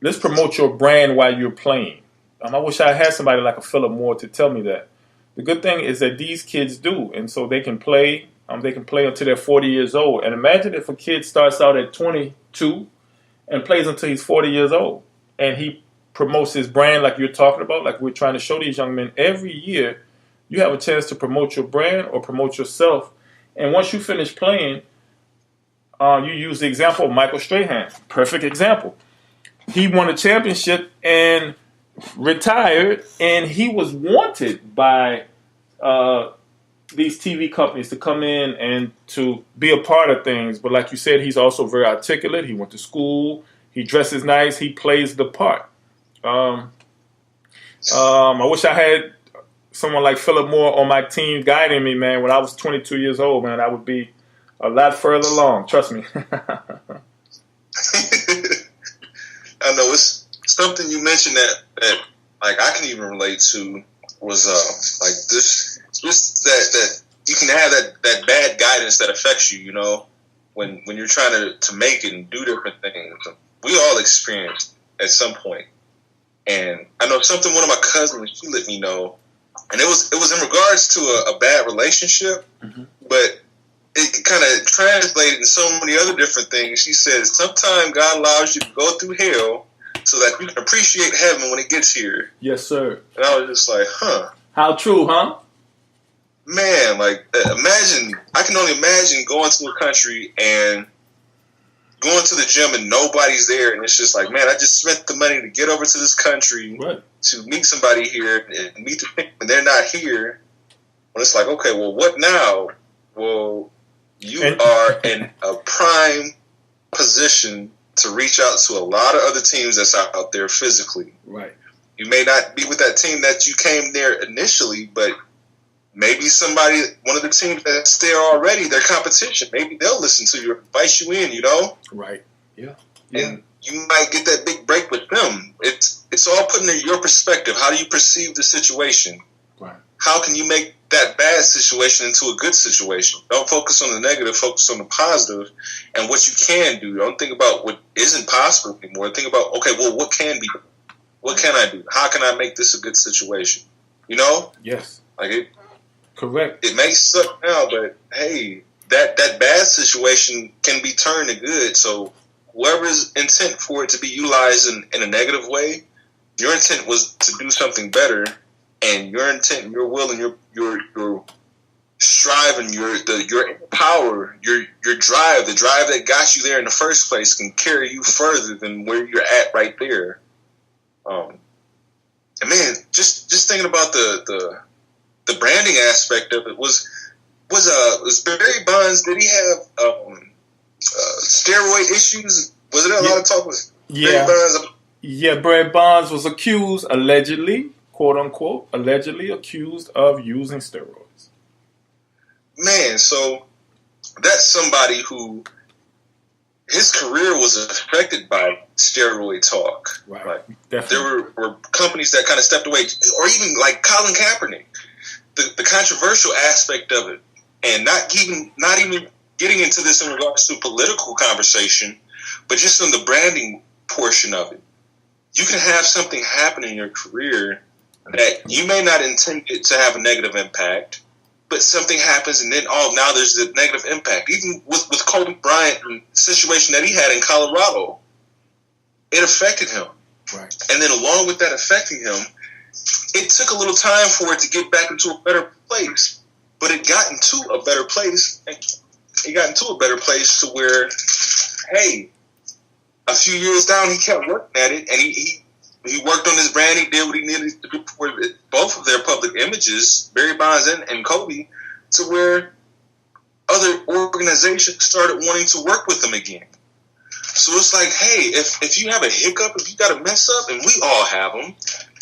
let's promote your brand while you're playing. I wish I had somebody like a Phillip Moore to tell me that. The good thing is that these kids do, and so they can play. They can play until they're 40 years old. And imagine if a kid starts out at 22 and plays until he's 40 years old, and he promotes his brand like you're talking about, like we're trying to show these young men. Every year, you have a chance to promote your brand or promote yourself. And once you finish playing, you use the example of Michael Strahan. Perfect example. He won a championship and retired, and he was wanted by these TV companies to come in and to be a part of things. But like you said, he's also very articulate. He went to school. He dresses nice. He plays the part. I wish I had someone like Phillip Moore on my team guiding me, man. When I was 22 years old, man, I would be a lot further along. Trust me. I know it's something you mentioned that like I can even relate to was like this, just that you can have that bad guidance that affects you, you know, when you're trying to make it and do different things. We all experience at some point. And I know something one of my cousins, she let me know, and it was in regards to a bad relationship, but it kind of translated in so many other different things. She said, sometimes God allows you to go through hell so that you can appreciate heaven when it gets here. Yes, sir. And I was just like, How true, huh? Man, like, I can only imagine going to a country and going to the gym and nobody's there, and it's just like, man, I just spent the money to get over to this country to meet somebody here and meet the people, and they're not here. Well, it's like, okay, well, what now? Well, you are in a prime position to reach out to a lot of other teams that's out there physically. Right. You may not be with that team that you came there initially, but maybe one of the teams that's there already, their competition, maybe they'll listen to you or invite you in, you know? Right. Yeah. And you might get that big break with them. It's all put in your perspective. How do you perceive the situation? Right. How can you make that bad situation into a good situation? Don't focus on the negative, focus on the positive and what you can do. Don't think about what isn't possible anymore. Think about, okay, well, what can be done? What can I do? How can I make this a good situation? You know? Yes. Like Correct. It may suck now, but hey, that bad situation can be turned to good. So whoever's intent for it to be utilized in a negative way, your intent was to do something better, and your intent, your will, and your strive and your power, your drive, the drive that got you there in the first place, can carry you further than where you're at right there. And man, just thinking about the branding aspect of it was Barry Bonds. Did he have steroid issues? Was it a lot of talk with Barry Bonds? Yeah, Barry Bonds was accused, allegedly, quote unquote, accused of using steroids. Man, so that's somebody who his career was affected by steroid talk. Right. Like, definitely. there were companies that kind of stepped away, or even like Colin Kaepernick. The controversial aspect of it, and not even getting into this in regards to political conversation, but just on the branding portion of it. You can have something happen in your career that you may not intend it to have a negative impact, but something happens, and then now there's a negative impact. Even with Kobe Bryant and the situation that he had in Colorado, it affected him. Right. And then along with that affecting him, it took a little time for it to get back into a better place. But it got into a better place. It got into a better place to where, hey, a few years down, he kept working at it, and he worked on his brand. He did what he needed to do for both of their public images, Barry Bonds and Kobe, to where other organizations started wanting to work with them again. So it's like, hey, if you have a hiccup, if you got a mess up, and we all have them,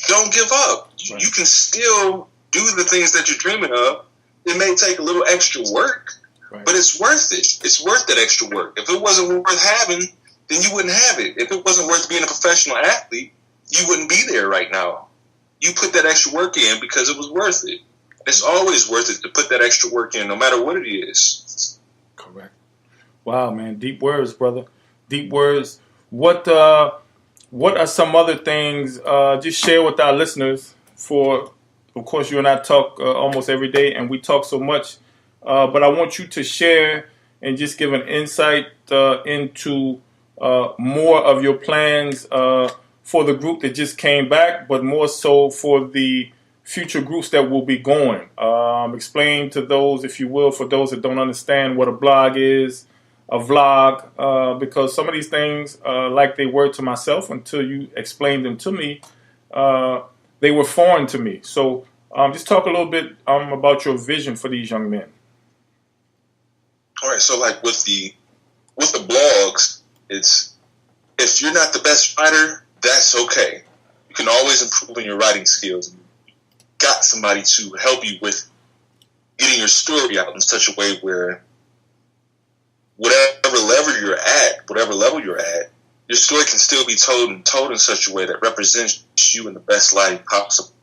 don't give up. Right. You can still do the things that you're dreaming of. It may take a little extra work, right, but it's worth it. It's worth that extra work. If it wasn't worth having, then you wouldn't have it. If it wasn't worth being a professional athlete, you wouldn't be there right now. You put that extra work in because it was worth it. It's always worth it to put that extra work in, no matter what it is. Correct. Wow, man. Deep words, brother. Deep words. What are some other things? Just share with our listeners. Of course, you and I talk almost every day, and we talk so much. But I want you to share and just give an insight into more of your plans for the group that just came back, but more so for the future groups that will be going. Explain to those, if you will, for those that don't understand what a blog is, a vlog, because some of these things, like they were to myself until you explained them to me, they were foreign to me. So just talk a little bit about your vision for these young men. All right, so like with the blogs, it's if you're not the best writer, that's okay. You can always improve on your writing skills. You got somebody to help you with getting your story out in such a way where whatever level you're at, your story can still be told in such a way that represents you in the best light possible.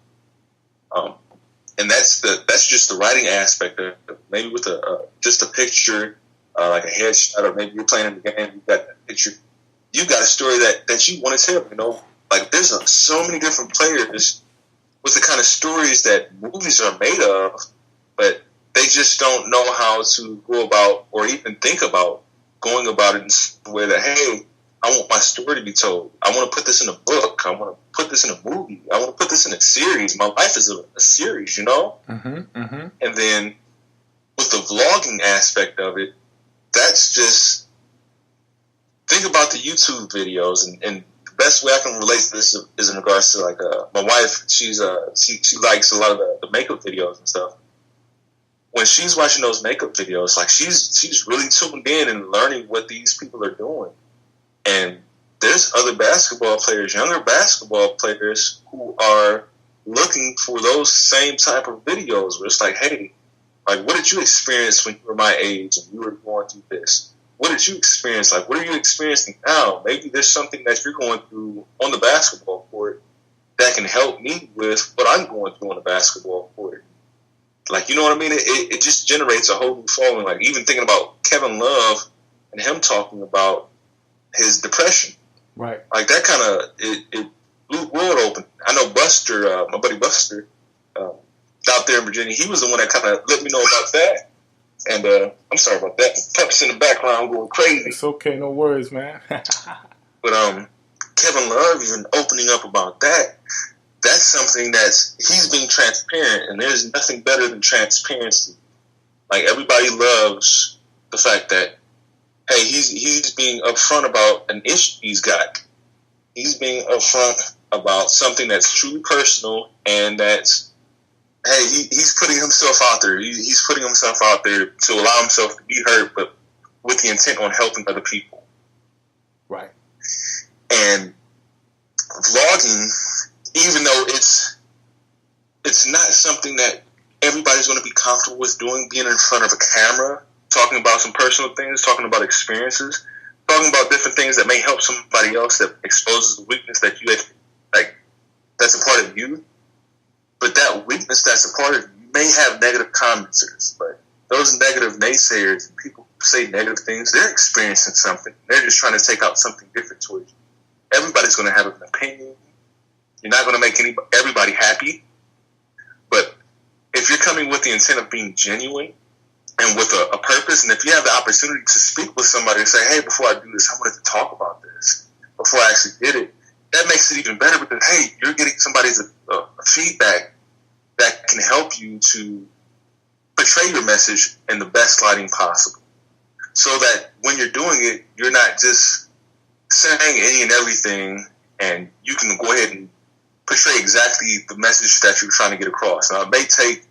And that's just the writing aspect of it. Maybe with just a picture, like a headshot, or maybe you're playing in the game, you've got that picture. You got a story that you want to tell, you know? Like there's so many different players with the kind of stories that movies are made of, but they just don't know how to go about or even think about going about it in a way that, hey, I want my story to be told. I want to put this in a book. I want to put this in a movie. I want to put this in a series. My life is a series, you know? Mm-hmm, mm-hmm. And then with the vlogging aspect of it, that's just, think about the YouTube videos. And the best way I can relate to this is in regards to, like, my wife. She likes a lot of the makeup videos and stuff. When she's watching those makeup videos, like she's really tuned in and learning what these people are doing. And there's other basketball players, younger basketball players, who are looking for those same type of videos where it's like, hey, like, what did you experience when you were my age and you were going through this? What did you experience? Like, what are you experiencing now? Maybe there's something that you're going through on the basketball court that can help me with what I'm going through on the basketball court. Like, you know what I mean? It just generates a whole new following. Like, even thinking about Kevin Love and him talking about his depression. Right. Like, that kind of, it blew the world open. I know Buster, my buddy Buster, out there in Virginia, he was the one that kind of let me know about that. And I'm sorry about that. The pups in the background going crazy. It's okay. No worries, man. But Kevin Love even opening up about that, that's something he's being transparent, and there's nothing better than transparency. Like, everybody loves the fact that, hey, he's being upfront about an issue he's got. He's being upfront about something that's truly personal, and that's, hey, he's putting himself out there. He's putting himself out there to allow himself to be hurt, but with the intent on helping other people. Right. And vlogging, even though it's not something that everybody's going to be comfortable with doing, being in front of a camera, talking about some personal things, talking about experiences, talking about different things that may help somebody else, that exposes the weakness that you have, like, that's a part of you. But that weakness that's a part of you may have negative commenters. But those negative naysayers, people who say negative things, they're experiencing something. They're just trying to take out something different towards you. Everybody's going to have an opinion. You're not going to make everybody happy. But if you're coming with the intent of being genuine and with a purpose, and if you have the opportunity to speak with somebody and say, hey, before I do this, I wanted to talk about this, before I actually did it, that makes it even better because, hey, you're getting somebody's feedback that can help you to portray your message in the best lighting possible, so that when you're doing it, you're not just saying any and everything, and you can go ahead and portray exactly the message that you're trying to get across. Now, it may take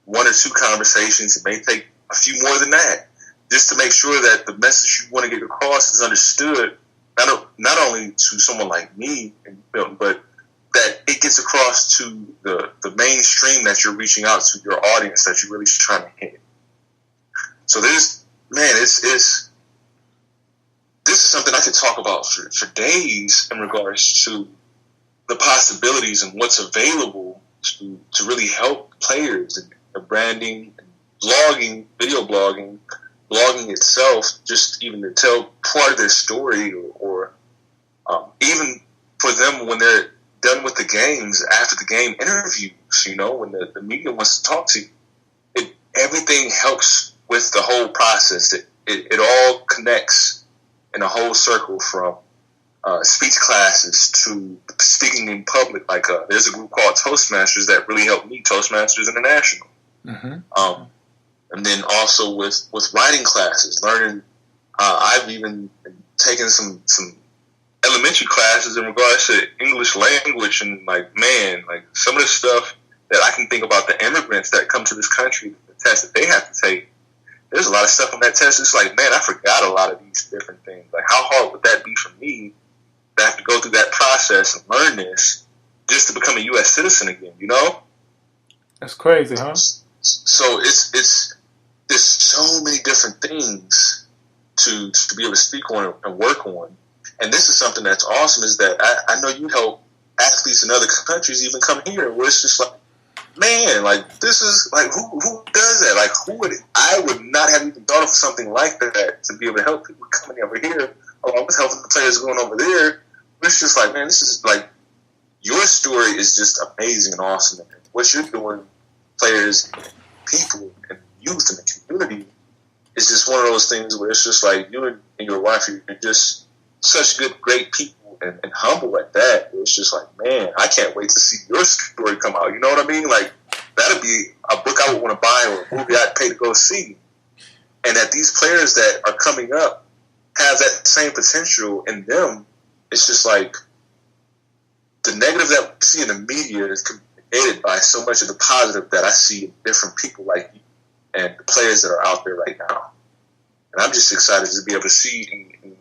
one or two conversations. It may take a few more than that, just to make sure that the message you want to get across is understood, not only to someone like me, but that it gets across to the mainstream that you're reaching out to, your audience that you're really trying to hit. So this is something I could talk about for days in regards to the possibilities and what's available to really help players and branding, and blogging, video blogging itself, just even to tell part of their story, or even for them when they're done with the games, after the game interviews, when the media wants to talk to you. Everything helps with the whole process. It all connects in a whole circle, from speech classes to speaking in public. Like there's a group called Toastmasters that really helped me, Toastmasters International. Mm-hmm. And then also with writing classes, learning. I've even taken some elementary classes in regards to English language, and some of the stuff that I can think about the immigrants that come to this country, the tests that they have to take. There's a lot of stuff on that test. It's like, man, I forgot a lot of these different things. Like, how hard would that be for me to have to go through that process and learn this just to become a U.S. citizen again? That's crazy, huh? So there's so many different things to be able to speak on and work on. And this is something that's awesome, is that I know you help athletes in other countries even come here, where it's just like, man, like, this is like, who does that? Like, I would not have even thought of something like that, to be able to help people coming over here. Oh, I was helping the players going over there. But it's just like, man, this is like, your story is just amazing and awesome. And what you're doing, players, people, and youth in the community, is just one of those things where it's just like, you and your wife, you're just such great people, and humble at that. It's just like, man, I can't wait to see your story come out. You know what I mean? Like, that'd be a book I would want to buy, or a movie I'd pay to go see. And that these players that are coming up have that same potential in them. It's just like, the negative that we see in the media is communicated by so much of the positive that I see in different people like you and the players that are out there right now. And I'm just excited to be able to see, and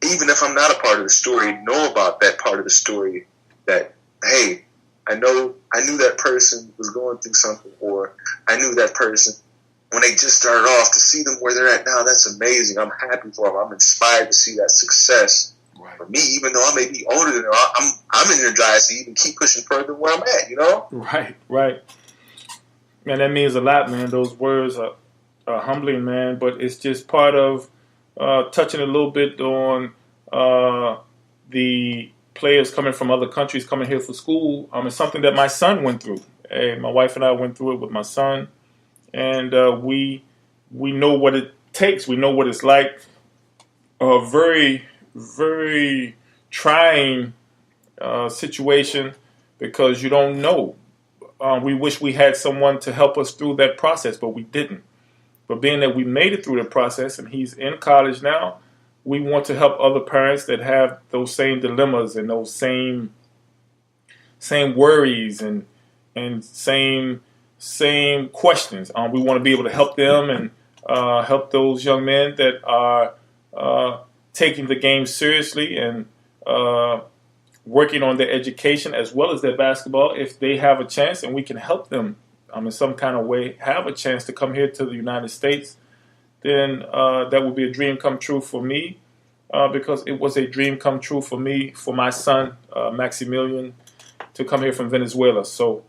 even if I'm not a part of the story, know about that part of the story, that, hey, I knew that person was going through something, or I knew that person when they just started off. To see them where they're at now, that's amazing. I'm happy for them. I'm inspired to see that success. Right. For me, even though I may be older than them, I'm energized to even keep pushing further than where I'm at, Right. Man, that means a lot, man. Those words are humbling, man, but it's just part of touching a little bit on the players coming from other countries coming here for school. It's something that my son went through. My wife and I went through it with my son, and we know what it takes. We know what it's like. A very, very trying situation, because you don't know. We wish we had someone to help us through that process, but we didn't. But being that we made it through the process, and he's in college now, we want to help other parents that have those same dilemmas and those same worries and same questions. We want to be able to help them and help those young men that are taking the game seriously and working on their education as well as their basketball. If they have a chance and we can help them in some kind of way have a chance to come here to the United States, then that would be a dream come true for me, because it was a dream come true for me, for my son, Maximilian, to come here from Venezuela. So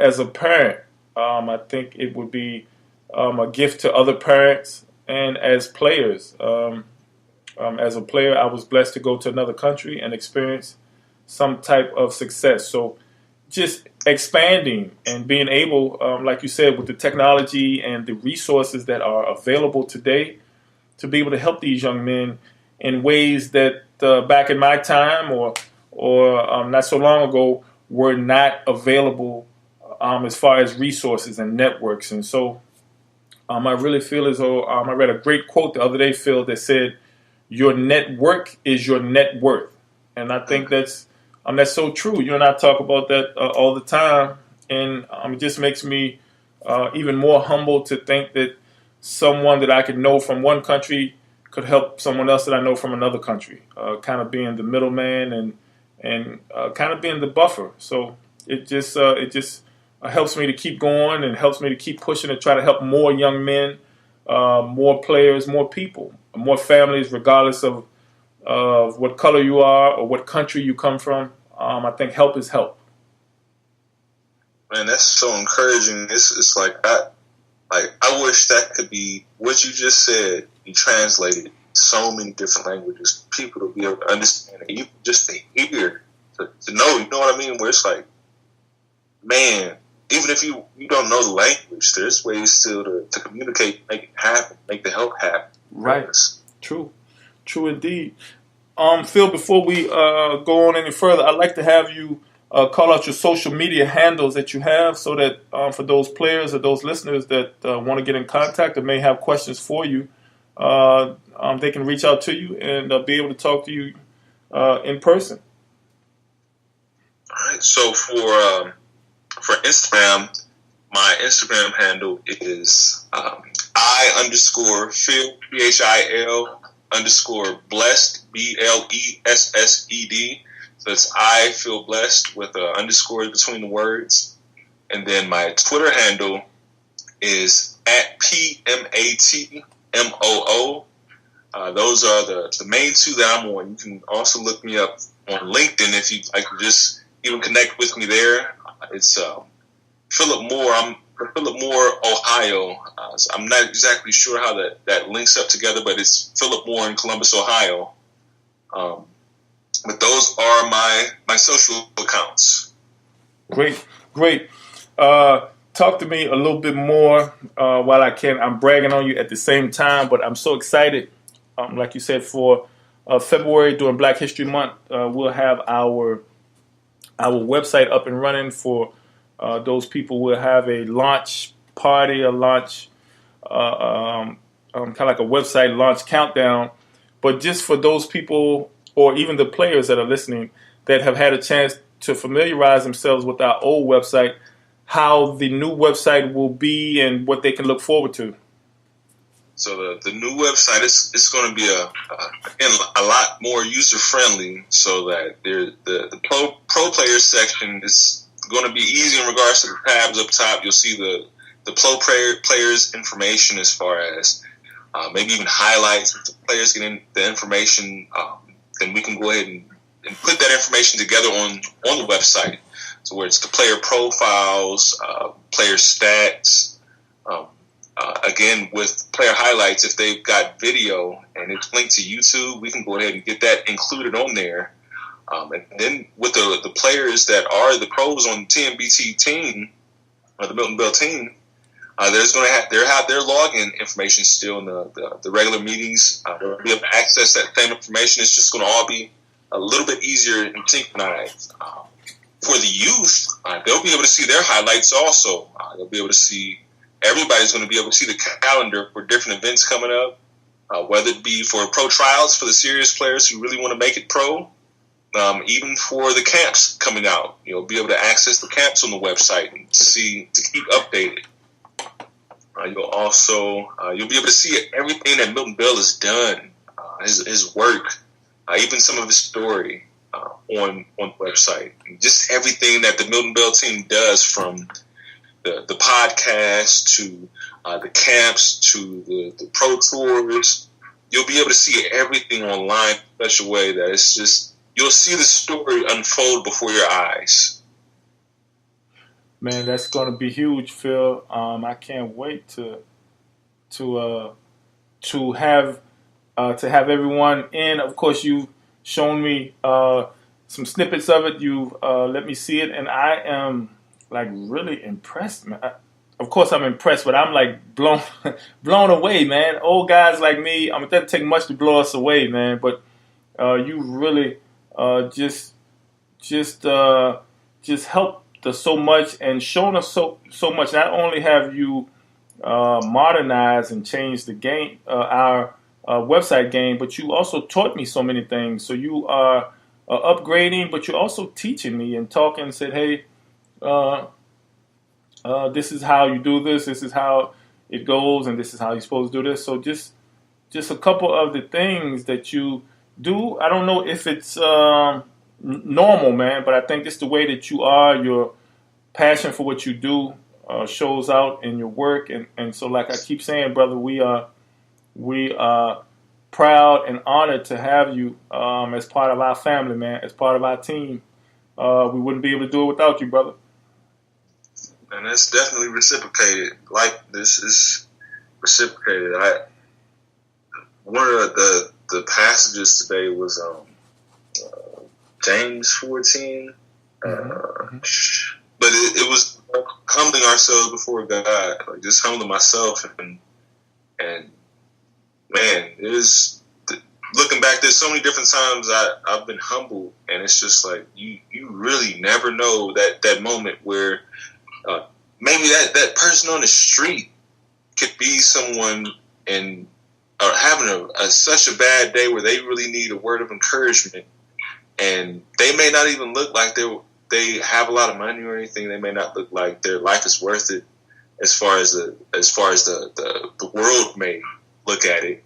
as a parent, I think it would be a gift to other parents and as players. As a player, I was blessed to go to another country and experience some type of success. So just expanding and being able, like you said, with the technology and the resources that are available today, to be able to help these young men in ways that back in my time or not so long ago were not available, as far as resources and networks. And so I really feel as though I read a great quote the other day, Phil, that said, "Your network is your net worth," and I think that's so true. You and I talk about that all the time, and it just makes me even more humble to think that someone that I could know from one country could help someone else that I know from another country. Kind of being the middleman and kind of being the buffer. So it just helps me to keep going and helps me to keep pushing to try to help more young men, more players, more people, more families, regardless of what color you are or what country you come from. I think help is help. Man, that's so encouraging. It's like I wish that could be what you just said. You translated so many different languages, people to be able to understand it, even just to hear, to know. You know what I mean? Where it's like, man, even if you don't know the language, there's ways still to communicate, make it happen, make the help happen. Right. True indeed. Phil, before we go on any further, I'd like to have you call out your social media handles that you have, so that for those players or those listeners that want to get in contact or may have questions for you, they can reach out to you and be able to talk to you in person. All right. So for Instagram, my Instagram handle is I_Phil PHIL_blessed BLESSED. So it's I feel blessed with an underscore between the words. And then my Twitter handle is @PMATMOO. Those are the main two that I'm on. You can also look me up on LinkedIn if you'd like to just even connect with me there. It's Phillip Moore. I'm from Phillip Moore, Ohio. So I'm not exactly sure how that links up together, but it's Phillip Moore in Columbus, Ohio. But those are my social accounts. Great. Talk to me a little bit more while I can. I'm bragging on you at the same time, but I'm so excited. Like you said, for February during Black History Month, we'll have our website up and running for those people. We'll have a launch party, kind of like a website launch countdown. But just for those people, or even the players that are listening, that have had a chance to familiarize themselves with our old website, how the new website will be and what they can look forward to. So the new website is going to be a lot more user friendly, so that the pro players section is going to be easy in regards to the tabs up top. You'll see the pro players information as far as maybe even highlights. If the players get in the information, then we can go ahead and put that information together on the website. So where it's the player profiles, player stats. Again, with player highlights, if they've got video and it's linked to YouTube, we can go ahead and get that included on there. And then with the players that are the pros on the TMBT team, or the Milton Bell team, they'll have their login information still in the regular meetings. They'll be able to access that same information. It's just going to all be a little bit easier and synchronized. For the youth, they'll be able to see their highlights also. They'll be able to see. Everybody's going to be able to see the calendar for different events coming up, whether it be for pro trials for the serious players who really want to make it pro, even for the camps coming out. You'll be able to access the camps on the website and to keep updated. You'll be able to see everything that Milton Bell has done, his work, even some of his story on the website, and just everything that the Milton Bell team does, from the podcast to the camps to the pro tours. You'll be able to see everything online in such a way that it's just, you'll see the story unfold before your eyes. Man, that's going to be huge, Phil. I can't wait to have everyone in. Of course, you've shown me some snippets of it. You've let me see it, and I am like really impressed, man. Of course, I'm impressed, but I'm like blown away, man. Old guys like me, it doesn't take much to blow us away, man. But you really just helped us so much and shown us so much. Not only have you modernize and change the game, our website game. But you also taught me so many things. So you are upgrading, but you're also teaching me and talking and said, hey, this is how you do this. This is how it goes, and this is how you're supposed to do this. So just a couple of the things that you do. I don't know if it's normal, man, but I think it's the way that you are. Your passion for what you do shows out in your work, and so like I keep saying, brother, we are proud and honored to have you as part of our family, man, as part of our team. We wouldn't be able to do it without you, brother. And that's definitely reciprocated. Like this is reciprocated. One of the passages today was James 14, but it was humbling ourselves before God, like just humbling myself, and man, it is looking back. There's so many different times I've been humbled, and it's just like you really never know that moment where maybe that person on the street could be someone and are having such a bad day where they really need a word of encouragement, and they may not even look like they have a lot of money or anything. They may not look like their life is worth it as far as the world may look at it.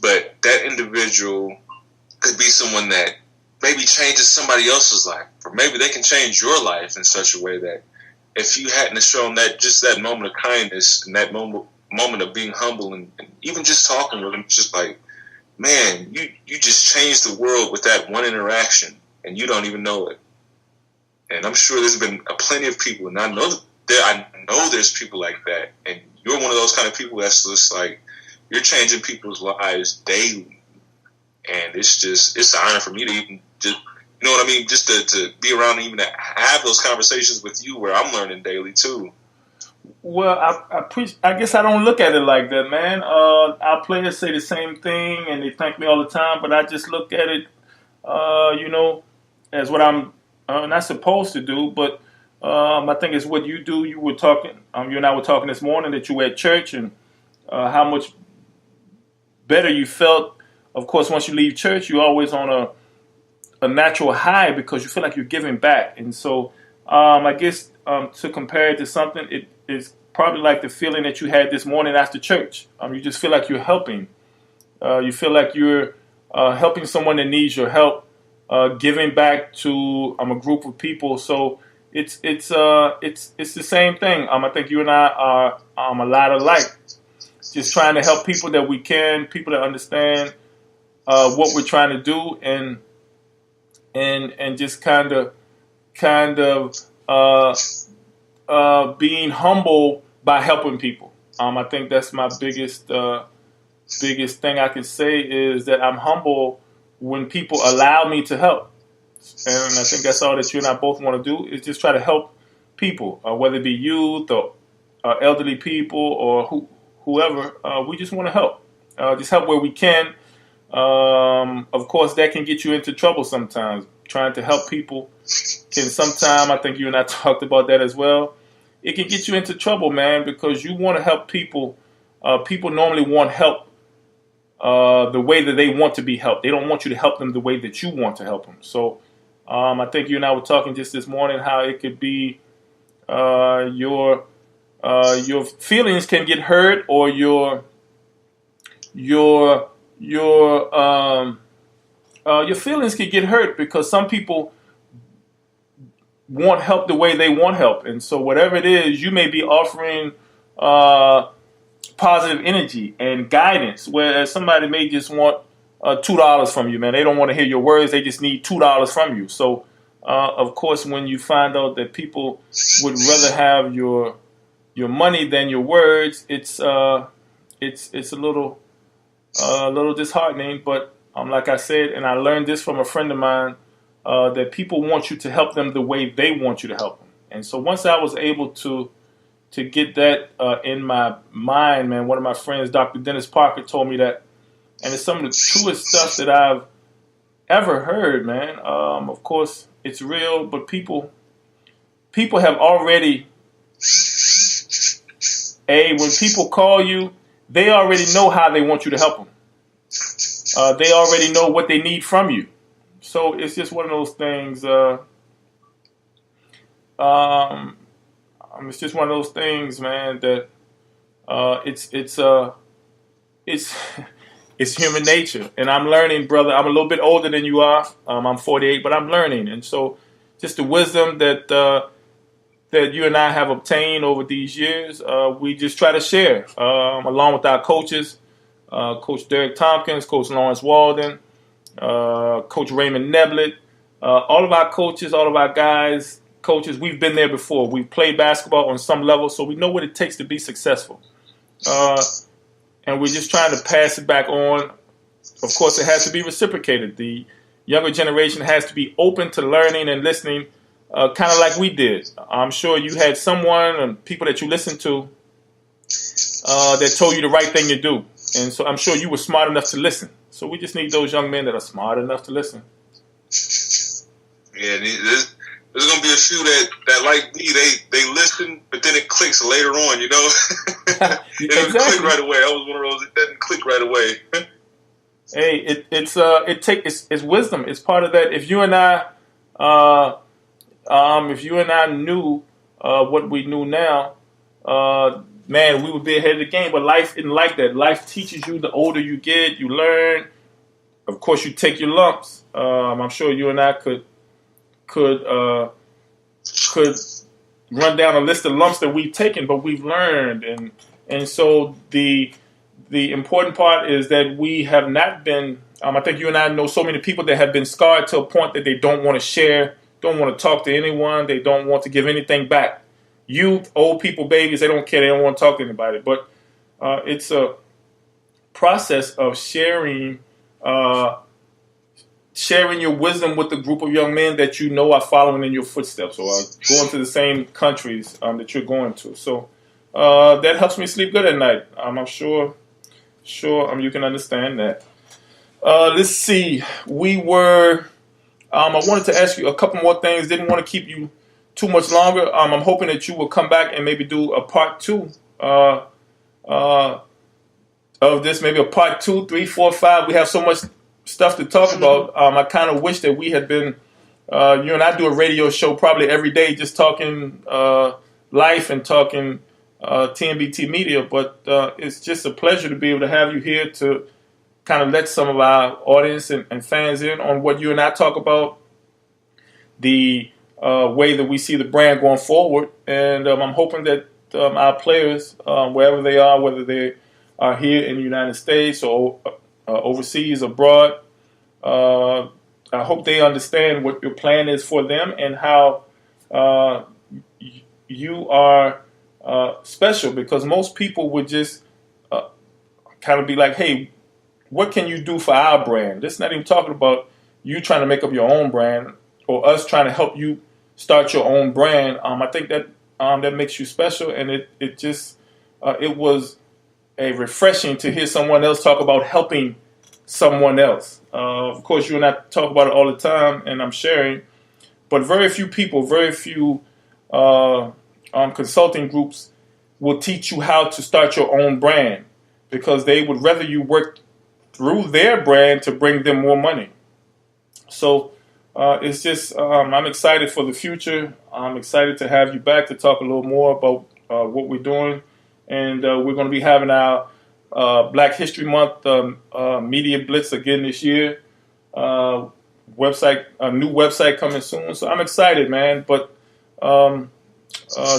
But that individual could be someone that maybe changes somebody else's life, or maybe they can change your life in such a way that if you hadn't shown that moment of kindness and that moment of being humble and even just talking with them, just like, man, you just changed the world with that one interaction, and you don't even know it. And I'm sure there's been plenty of people, and I know there's people like that, and you're one of those kind of people that's just like, you're changing people's lives daily, and it's an honor for me to even just, you know what I mean, just to be around and even to have those conversations with you where I'm learning daily too. Well, I guess I don't look at it like that, man. Our players say the same thing, and they thank me all the time, but I just look at it, as what I'm not supposed to do, but I think it's what you do. You were talking, you and I were talking this morning that you were at church, and how much better you felt. Of course, once you leave church, you're always on a natural high because you feel like you're giving back. And so I guess to compare it to something, it is probably like the feeling that you had this morning after church. You just feel like you're helping. You feel like you're helping someone that needs your help, giving back to a group of people. So it's the same thing. I think you and I are a lot alike. Just trying to help people that we can, people that understand what we're trying to do, and just kind of being humble by helping people. I think that's my biggest thing I can say is that I'm humble when people allow me to help, and I think that's all that you and I both want to do is just try to help people, whether it be youth or elderly people or whoever. We just want to help, just help where we can. Of course, that can get you into trouble sometimes. Trying to help people can sometimes, I think you and I talked about that as well, it can get you into trouble, man, because you want to help people. People normally want help the way that they want to be helped. They don't want you to help them the way that you want to help them. So I think you and I were talking just this morning how it could be your feelings can get hurt, or your feelings can get hurt because some people want help the way they want help, and so whatever it is, you may be offering positive energy and guidance, whereas somebody may just want $2 from you, man. They don't want to hear your words; they just need $2 from you. So, of course, when you find out that people would rather have your money than your words, it's a little disheartening. But like I said, and I learned this from a friend of mine, that people want you to help them the way they want you to help them. And so once I was able to get that in my mind, man, one of my friends, Dr. Dennis Parker, told me that, and it's some of the truest stuff that I've ever heard, man. Of course, it's real, but people have already when people call you, they already know how they want you to help them. They already know what they need from you. So it's just one of those things. It's just one of those things, man. That it's it's human nature, and I'm learning, brother. I'm a little bit older than you are. I'm 48, but I'm learning, and so just the wisdom that that you and I have obtained over these years, we just try to share, along with our coaches, Coach Derek Tompkins, Coach Lawrence Walden, Coach Raymond Neblett, all of our coaches, all of our guys, coaches. We've been there before. We've played basketball on some level, so we know what it takes to be successful. And we're just trying to pass it back on. Of course, it has to be reciprocated. The younger generation has to be open to learning and listening, kind of like we did. I'm sure you had someone and people that you listened to that told you the right thing to do. And so I'm sure you were smart enough to listen. So we just need those young men that are smart enough to listen. Yeah, there's going to be a few that like me, they listen, but then it clicks later on, you know? It doesn't click right away. I was one of those, it doesn't click right away. Hey, it's wisdom. It's part of that. If you and I knew what we knew now, man, we would be ahead of the game. But life isn't like that. Life teaches you. The older you get, you learn. Of course, you take your lumps. I'm sure you and I could run down a list of lumps that we've taken, but we've learned, and so the important part is that we have not been. I think you and I know so many people that have been scarred to a point that they don't want to share, don't want to talk to anyone, they don't want to give anything back. Youth, old people, babies, they don't care. They don't want to talk to anybody. But it's a process of sharing your wisdom with the group of young men that you know are following in your footsteps or are going to the same countries that you're going to. So that helps me sleep good at night. I'm sure you can understand that. Let's see. I wanted to ask you a couple more things. Didn't want to keep you too much longer. I'm hoping that you will come back and maybe do a part 2 of this, maybe a part 2, 3, 4, 5. We have so much stuff to talk about. I kind of wish that we had been, you and I do a radio show probably every day just talking life and talking TMBT media, but it's just a pleasure to be able to have you here to kind of let some of our audience and fans in on what you and I talk about, the way that we see the brand going forward. And I'm hoping that our players, wherever they are, whether they are here in the United States or overseas, abroad, I hope they understand what your plan is for them and how you are special, because most people would just kind of be like, hey, what can you do for our brand? It's not even talking about you trying to make up your own brand or us trying to help you start your own brand. I think that that makes you special, and it was a refreshing to hear someone else talk about helping someone else. Of course, you and I talk about it all the time, and I'm sharing, but very few people, very few consulting groups will teach you how to start your own brand, because they would rather you work through their brand to bring them more money. So it's just, I'm excited for the future. I'm excited to have you back to talk a little more about what we're doing. And we're going to be having our Black History Month Media Blitz again this year. A new website coming soon. So I'm excited, man. But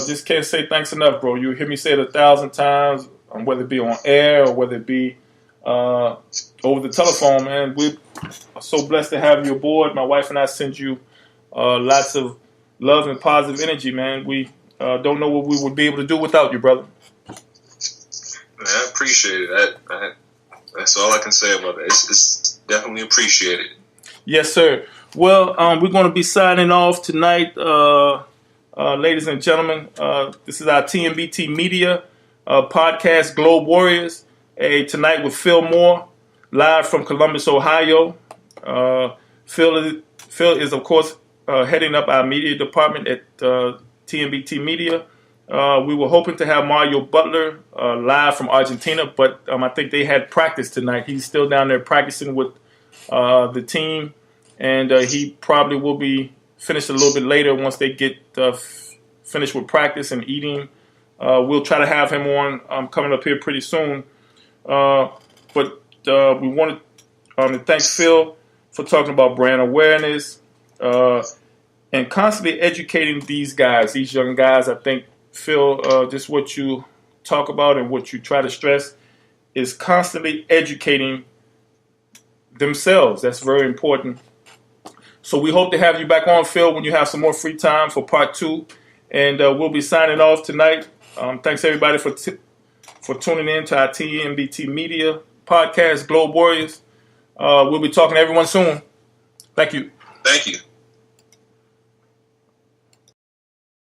just can't say thanks enough, bro. You hear me say it 1,000 times, whether it be on air or whether it be over the telephone, man. We're so blessed to have you aboard. My wife and I send you lots of love and positive energy, man. We don't know what we would be able to do without you, brother. I appreciate it. That's all I can say about it. It's definitely appreciated. Yes, sir. Well, we're going to be signing off tonight, ladies and gentlemen. This is our TMBT Media podcast, Globe Warriors. Tonight with Phil Moore, live from Columbus, Ohio. Phil is, of course, heading up our media department at TMBT Media. We were hoping to have Mario Butler live from Argentina, but I think they had practice tonight. He's still down there practicing with the team, and he probably will be finished a little bit later once they get finished with practice and eating. We'll try to have him on coming up here pretty soon. But we wanted to thank Phil for talking about brand awareness and constantly educating these guys, these young guys. I think, Phil, just what you talk about and what you try to stress is constantly educating themselves. That's very important. So we hope to have you back on, Phil, when you have some more free time for part 2. And we'll be signing off tonight. Thanks, everybody, for tuning in to our TMBT Media podcast, Globe Warriors. We'll be talking to everyone soon. Thank you. Thank you.